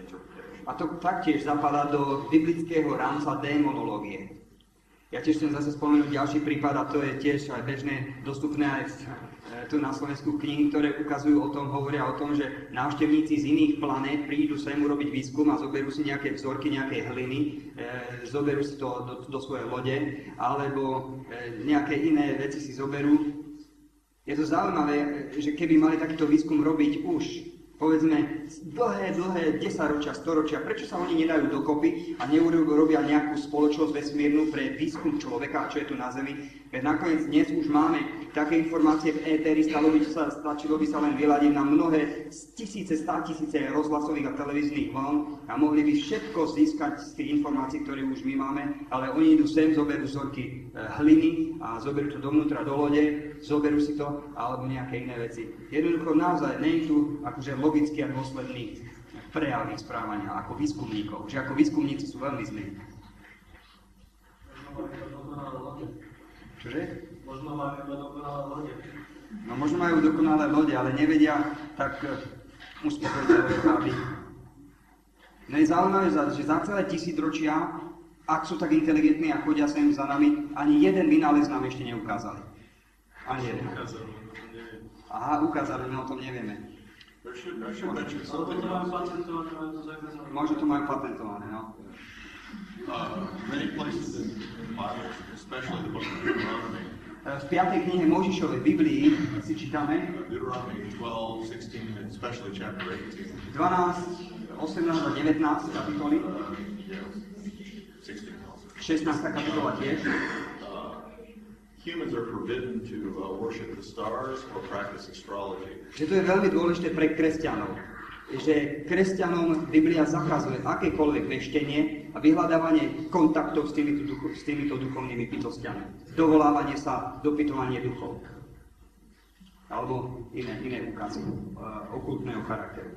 interpretation. A to taktiež zapadá do biblického rámca démonológie. Ja tiež chcem zase spomenúť ďalší prípad, a to je tiež aj bežné, dostupné aj tu na Slovensku knihy, ktoré ukazujú o tom, hovoria o tom, že návštevníci z iných planét prídu sem urobiť výskum a zoberú si nejaké vzorky, nejaké hliny, zoberú si to do svojej lode, alebo nejaké iné veci si zoberú. Je to zaujímavé, že keby mali takýto výskum robiť už, povedzme, dlhé 10 ročia, storočia, prečo sa oni nedajú dokopy a neurobia nejakú spoločnosť vesmírnu pre výskum človeka, čo je tu na Zemi? Veď nakoniec dnes už máme také informácie v éteri, stačilo by sa len vyladiť na mnohé tisíce, 100 000 rozhlasových a televíznych vln a mohli by všetko získať z tých informácií, ktoré už my máme, ale oni idú sem, zoberú vzorky hliny a zoberú to dovnútra do lode, zoberú si to alebo nejaké iné veci. Jednoducho naozaj nie je tu akože logicky a dôsledný prejav ich správania ako výskumníkov, že ako výskumníci sú veľmi zlí. Čože? Možno majú dokonalé lode. No možno majú dokonalé lode, ale nevedia tak uspokojiť, aby... No je zaujímavé, že za celé 1000 ročia, ak sú tak inteligentní a chodia sem za nami, ani jeden vynález nám ešte neukázali. Ani jeden. Aha, ukázali, no o tom nevieme. Možno to majú patentované, no. Many places in the Bible, especially the book of Deuteronomy, V 5. knihe Mojžišovej Biblii si čítame Deuteronomy 12, 16, and especially chapter 18. 12, 18 a 19 kapitoly, Yeah, 16 also. 16. kapitola tiež. Humans are forbidden to worship the stars or practice astrology. Že to je veľmi dôležité pre kresťanov. Že kresťanom Biblia zakazuje akékoľvek veštenie a vyhľadávanie kontaktov s týmito duchovnými bytostiami. Dovolávanie sa, dopytovanie duchov. Alebo iné úkazy okultného charakteru.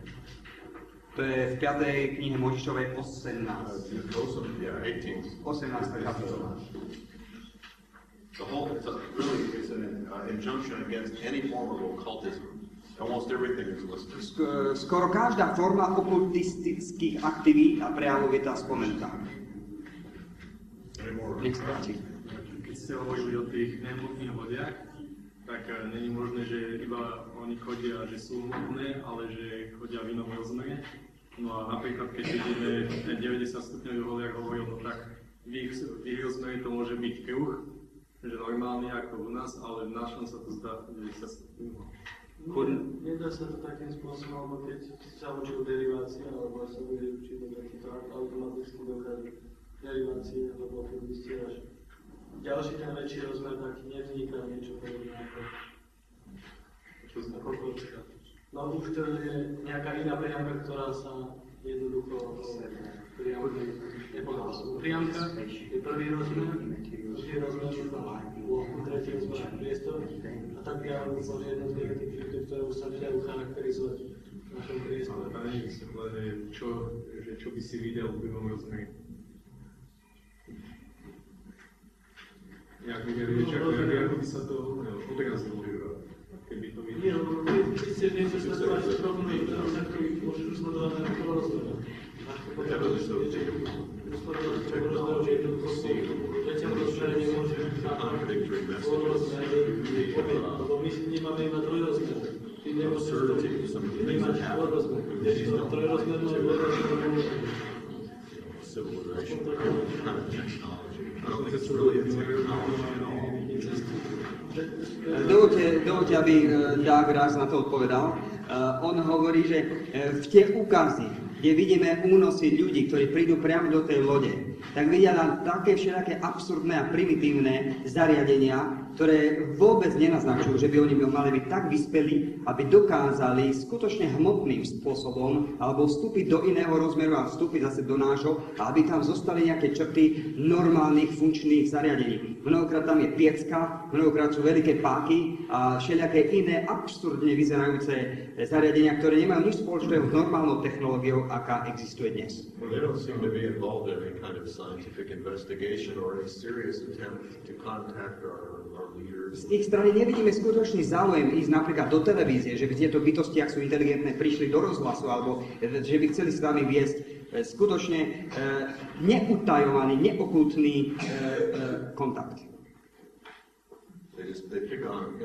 To je v 5. knihe Mojžišovej 18. 18. kapitola. It's an injunction against any form of occultism. Almost everything is listed. Skoro každá forma okultistických aktivít a prejavov je tá spomenutá. Nech sa páči. Keď ste hovorili o tých nehmotných lodiach, tak není možné, že iba oni chodia, že sú hmotné, ale že chodia v inom rozmere. No a napríklad, keď vidíme 90 stupňový holiak hovoril, no tak v ich rozmere to môže byť kruh, že normálny ako u nás, ale v našom sa to zdá 90 stupňov. Nedá sa to takým spôsobom, lebo keď sa učil derivácia, alebo sa bude učiť do takýto automaticky dochádza derivácie, alebo keď vystieraš ďalší ten väčší rozmer, tak nevzniká niečo podobné ako kocka. No už to je nejaká iná priamka, ktorá sa jednoducho priamka je prvý rozmer, druhý rozmer plochu, tretí rozmer priestor a tak ďalej môže jednotlivé typy, ktoré už sa nedajú charakterizovať v našom priestore. Ale pani vysvetlené, čo by si videl v druhom rozmeri. Jak by sa to odrazilo, keby to videl? Nie, lebo keď ste niečo sledovať drobný, tak môžeš usledovať na okolo rozmeru. Ako potom usledovať okolo rozmeru, že jednoducho sú v treťom rozmere nemôže chápať okolo rozmeru, lebo my nemáme iba trojrozmer. Ty nemôžeš vnímať štvorrozmer. Kdežto trojrozmerné a dvojrozmerné Dovoľte, aby Dag raz na to odpovedal. On hovorí, že v tie úkazy, kde vidíme únosy ľudí, ktorí prídu priamo do tej lode, tak vidia nám také všelijaké absurdné a primitívne zariadenia, ktoré vôbec nenaznačujú, že by oni mali byť tak vyspelí, aby dokázali skutočne hmotným spôsobom alebo vstúpiť do iného rozmeru a vstúpiť zase do nášho a aby tam zostali nejaké črty normálnych funkčných zariadení. Mnohokrát tam je piecka, mnohokrát sú veľké páky a všelijaké iné absurdne vyzerajúce zariadenia, ktoré nemajú nič spoločného s normálnou technológiou, aká existuje dnes. Well, they don't seem to be involved in any kind of scientific investigation or any serious attempt to contact our leaders. Z ich strany nevidíme skutočný záujem ísť napríklad do televízie, že by tieto bytosti, ak sú inteligentné, prišli do rozhlasu, alebo že by chceli s nami viesť skutočne neutajovaný, neokultný kontakt. They pick on,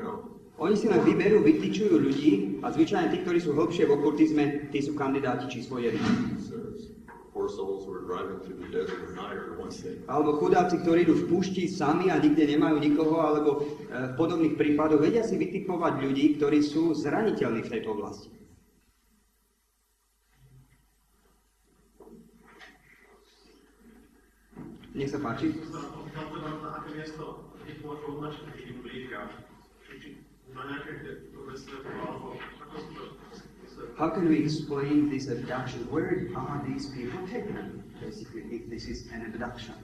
Oni si len vyberú, vytýčujú ľudí a zvyčajne tí, ktorí sú hlbšie v okultizme, tí sú kandidáti číslo 1. Alebo chudáci, ktorí idú v púšti sami a nikde nemajú nikoho, alebo v podobných prípadoch vedia si vytipovať ľudí, ktorí sú zraniteľní v tejto oblasti. Nech sa páči. How can we explain this abduction? Where are these people taken, basically, if this is an abduction?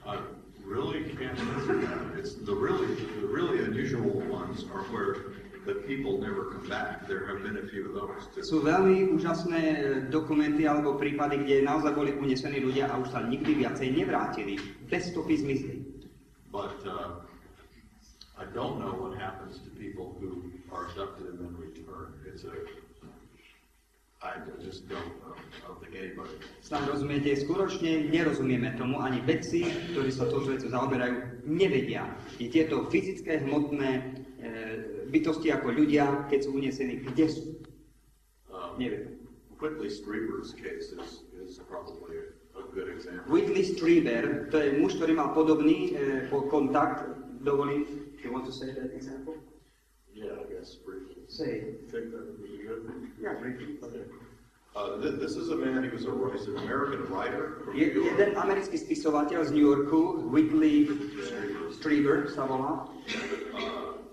I really can't answer that. It's the really unusual ones are where the people never come back. There have been a few of those too. Sú veľmi úžasné dokumenty alebo prípady, kde naozaj boli unesení ľudia a už sa nikdy viacej nevrátili. Bez stopy zmizli. But I don't know what happens to people who are abducted and then return. I just don't think anybody. Sám rozumiete, skutočne nerozumieme tomu, ani vedci, ktorí sa touto vecou zaoberajú, nevedia. I tieto fyzické, hmotné bytosti ako ľudia, keď sú unesení, kde sú? Neviem. Whitley Strieber's case is probably a good example. Whitley Strieber, to je muž, ktorý mal podobný kontakt dovolím, you want to say that example? Yeah, I guess briefly. Say. Think that would be good. Yeah, briefly. Okay. This is a man, he's an American writer from New York. Jeden americký spisovateľ z New Yorku, Whitley Strieber sa volá.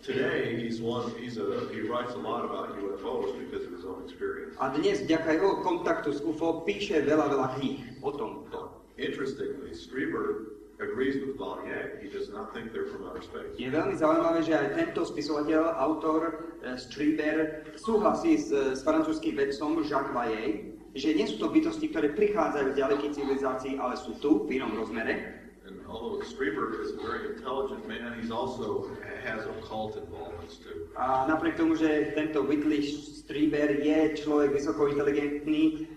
Today, he writes a lot about UFOs because of his own experience. A dnes, vďaka jeho kontaktu s UFO, píše veľa kníh o tomto. Interestingly, Strieber agrees with Vanier. He does not think they're from outer space. Je veľmi zaujímavé, že aj tento spisovateľ, autor Strieber, súhlasí s francúzským vedcom Jacques Vanier, že nie sú to bytosti, ktoré prichádzajú z ďalekých civilizácií, ale sú tu, v inom rozmere. And although Strieber is a very intelligent man, he's also has occult involvements too. A napriek tomu, že tento Whitley Strieber je človek vysoko inteligentný,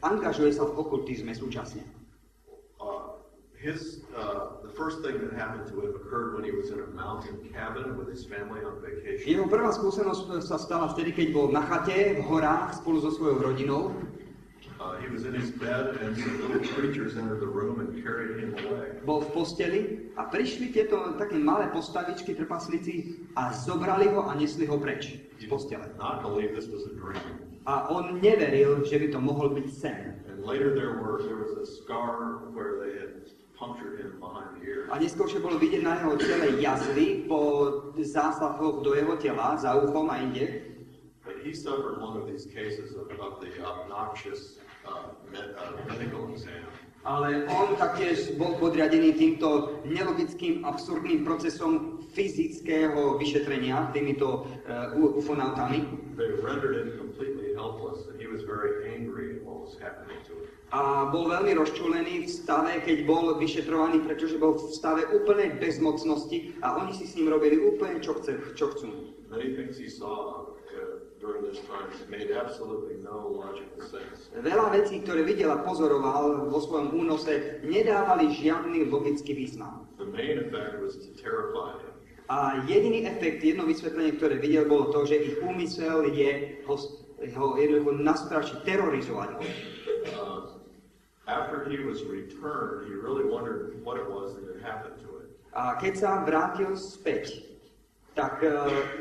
angažuje sa v okultizme súčasne. The first thing that happened to him occurred when he was in a mountain cabin with his family on vacation. Jeho prvá skúsenosť sa stala vtedy, keď bol na chate v horách spolu so svojou rodinou. He was in his bed and some little creatures entered the room and carried him away. Bol v posteli a prišli tieto také malé postavičky, trpaslíci a zobrali ho a nesli ho preč z postele. He did not believe this was a dream. A on neveril, že by to mohol byť sen. And later there was a scar where they had punctured him behind the ear. A neskôršie bolo vidieť na jeho tele jazvy po zásahoch do jeho tela, za uchom a inde. But he suffered one of these cases of the obnoxious medical exam. Ale on taktiež bol podriadený týmto nelogickým, absurdným procesom fyzického vyšetrenia týmito ufonautami. They rendered him completely helpless, and he was very angry at what was happening to him. A bol veľmi rozčúlený v stave, keď bol vyšetrovaný, pretože bol v stave úplnej bezmocnosti a oni si s ním robili úplne čo chcú. Many things he saw during this time made absolutely no logical sense. Veľa vecí, ktoré videl a pozoroval vo svojom únose, nedávali žiadny logický význam. The main effect was to terrify him. A jediný efekt, jedno vysvetlenie, ktoré videl, bolo to, že ich úmysel je ho jednoducho nastrašiť, terorizovať ho. After he was returned, he really wondered what it was that had happened to him. A keď sa vrátil späť, tak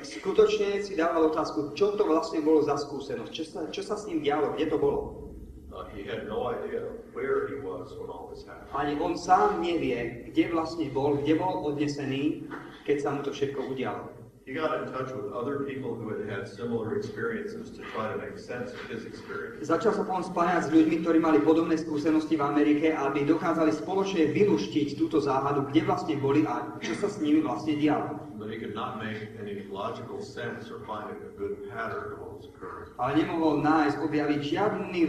skutočne si dával otázku, čo to vlastne bolo za skúsenosť, čo sa s ním dialo, kde to bolo. He had no idea where he was when all this happened. Ani on sám nevie, kde vlastne bol, kde bol odnesený, keď sa mu to všetko udialo. He got in touch with other people who had had similar experiences to try to make sense of his experience. Začal sa potom spájať s ľuďmi, ktorí mali podobné skúsenosti v Amerike, aby dokázali spoločne vyluštiť túto záhadu, kde vlastne boli a čo sa s nimi vlastne dialo. But he could not make any logical sense or find a good pattern to what was occurring. Ale nemohol nájsť, objaviť žiadne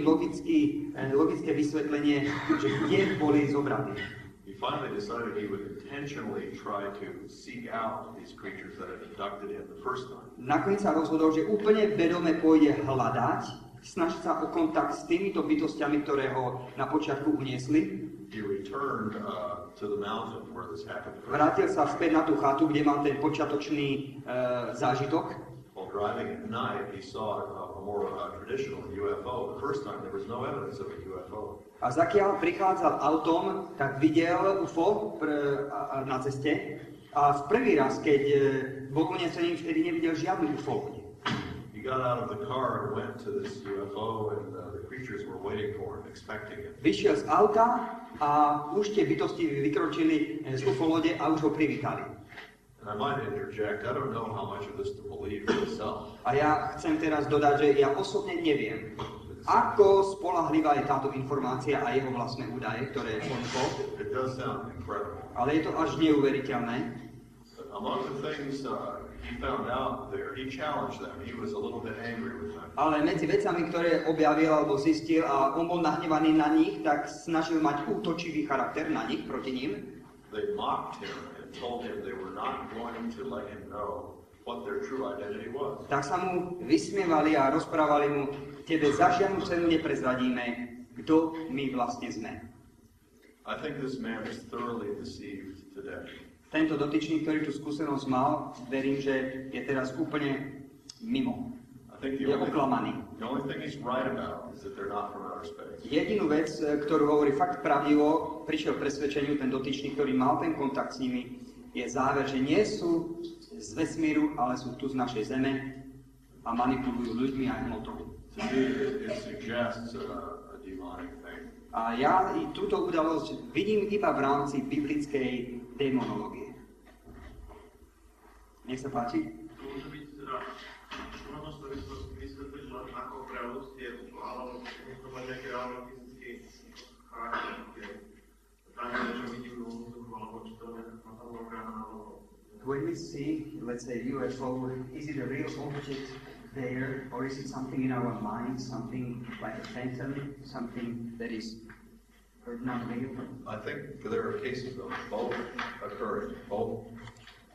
logické vysvetlenie, že kde boli zobratí. He finally decided he would intentionally try to seek out these creatures that had abducted him the first time. Nakoniec sa rozhodol, že úplne vedome pôjde hľadať, snažiť sa o kontakt s týmito bytostiami, ktoré ho na počiatku uniesli. He returned to the mountain where this happened. Vrátil sa späť na tú chatu, kde mal ten počiatočný zážitok. While driving at night, he saw a more traditional UFO. The first time there was no evidence of a UFO. A zakiaľ prichádzal autom, tak videl UFO na ceste. A v prvý raz, keď bol unesený, vtedy nevidel žiadny UFO. He got out of the car and went to this UFO, and the creatures were waiting for him, expecting him. Vyšiel z auta a už tie bytosti vykročili z UFO lode a už ho privítali. And I might interject, I don't know how much of this to believe myself. A ja chcem teraz dodať, že ja osobne neviem, ako spoľahlivá je táto informácia a jeho vlastné údaje, ktoré ponúkol. It does sound incredible. Ale je to až neuveriteľné. Among the things he found out there, he challenged them. He was a little bit angry with them. Ale medzi vecami, ktoré objavil alebo zistil a on bol nahnevaný na nich, tak snažil mať útočivý charakter na nich, proti ním. They mocked him and told him they were not going to let him know what their true identity was. Tak sa mu vysmievali a rozprávali mu, tebe za žiadnu cenu neprezradíme, kto my vlastne sme. I think this man is thoroughly deceived today. Tento dotyčný, ktorý tú skúsenosť mal, verím, že je teraz úplne mimo. Je oklamaný. The only thing he's right about is that they're not from outer space. Jedinú vec, ktorú hovorí fakt pravdivo, prišiel k presvedčeniu ten dotyčný, ktorý mal ten kontakt s nimi, je záver, že nie sú z vesmíru, ale sú tu z našej zeme a manipulujú ľuďmi a hmotou. It suggests a demonic thing. A ja i túto udalosť vidím iba v rámci biblickej démonológie. Nech sa páči. Môže byť teda možno súvislosti vysvetliť len ako prevod je, alebo to má nejaký reálny fyzický charakter, kde tam je niečo vidím do vzduchu, alebo či to je na tom orgána, alebo... When we see, let's say, UFO, is it a real object there, or is it something in our mind, something like a phantom, something that is not real? I think there are cases of both occurring. Both.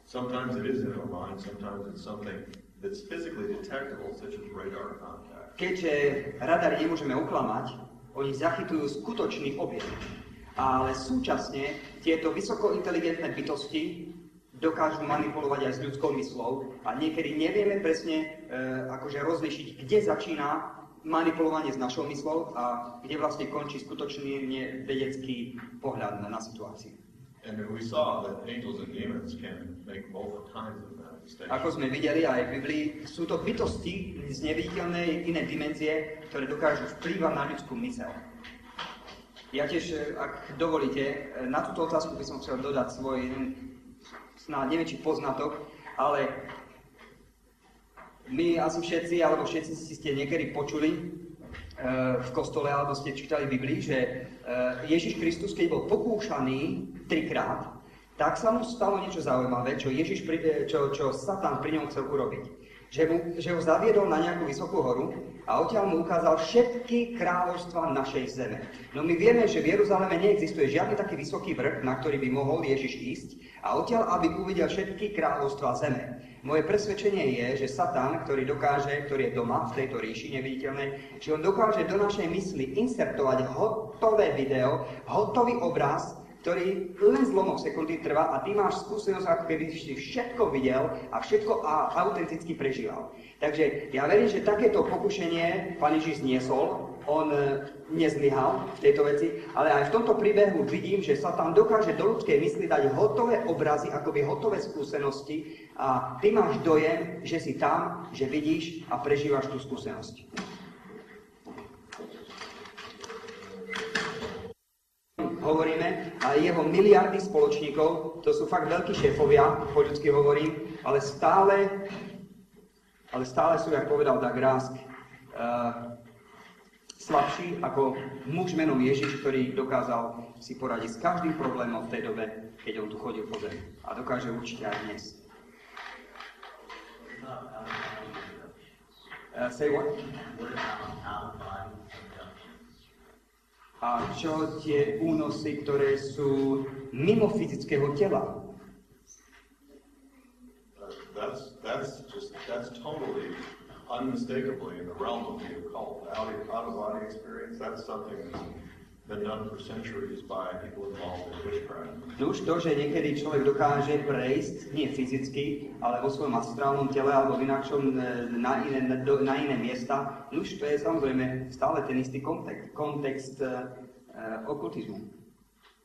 Sometimes it is in our mind, sometimes it's something that's physically detectable, such as radar contact. Keďže radar nemôžeme oklamať, oni zachytujú skutočný objekt. Ale súčasne tieto vysokointeligentné bytosti dokážu manipulovať aj s ľudskou myslou a niekedy nevieme presne akože rozlišiť, kde začína manipulovanie s našou myslou a kde vlastne končí skutočný vedecký pohľad na situáciu. And we saw that angels and demons can make both kinds of manifestations. Ako sme videli aj v Biblii, sú to bytosti z neviditeľnej inej dimenzie, ktoré dokážu vplývať na ľudskú myseľ. Ja tiež, ak dovolíte, na túto otázku by som chcel dodať svoj snáď neviem, či poznatok, ale my asi všetci, alebo všetci si ste niekedy počuli v kostole, alebo ste čítali v Biblii, že Ježiš Kristus, keď bol pokúšaný 3-krát, tak sa mu stalo niečo zaujímavé, čo Satan pri ňom chcel urobiť. Že ho zaviedol na nejakú vysokú horu a odtiaľ mu ukázal všetky kráľovstvá našej zeme. No my vieme, že v Jeruzaleme neexistuje žiadny taký vysoký vrch, na ktorý by mohol Ježiš ísť a odtiaľ, aby uvidel všetky kráľovstvá zeme. Moje presvedčenie je, že Satan, ktorý je doma v tejto ríši neviditeľnej, že on dokáže do našej mysli insertovať hotové video, hotový obraz, ktorý len zlomok sekundy trvá a ty máš skúsenosť, ako keby si všetko videl a všetko autenticky prežíval. Takže ja verím, že takéto pokušenie Pán Ježiš zniesol, on nezlyhal v tejto veci, ale aj v tomto príbehu vidím, že Satan dokáže do ľudskej mysli dať hotové obrazy, akoby hotové skúsenosti a ty máš dojem, že si tam, že vidíš a prežívaš tú skúsenosť. Hovoríme, a jeho miliardy spoločníkov, to sú fakt veľkí šéfovia, po ľudsky hovorím, ale stále sú, jak povedal Doug Rask, slabší ako muž menom Ježiš, ktorý dokázal si poradiť s každým problémom v tej dobe, keď on tu chodil po zemi. A dokáže určite aj dnes. Say what? A čo tie únosy, ktoré sú mimo fyzického tela? That's totally unmistakably in the realm of the occult. Out-of-body experience, that's something that's been done for centuries by people involved in witchcraft. Už to, že niekedy človek dokáže prejsť, nie fyzicky, ale vo svojom astrálnom tele alebo v inakšom na iné miesta, už to je samozrejme stále ten istý kontext okultizmu.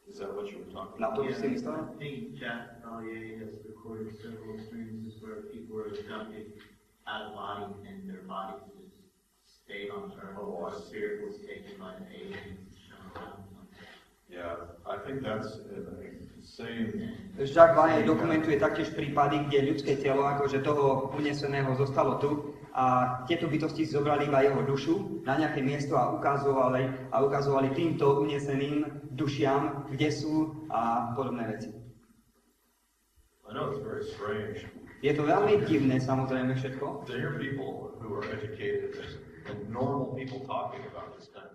Is that what you were talking Na about? to by si myslel? I think Jack Valier has recorded several experiences where people were abducted out of body and their bodies just stayed on earth. Oh, The spirit was taken by the aliens and shown around. Yeah, I think that's insane. Jacques Valier dokumentuje taktiež prípady, kde ľudské telo, akože toho uneseného, zostalo tu a tieto bytosti zobrali iba jeho dušu na nejaké miesto a ukazovali týmto uneseným dušiam, kde sú a podobné veci. I know it's very strange. Je to veľmi divné, samozrejme, všetko. To hear people who are educated and normal people talking about this kind of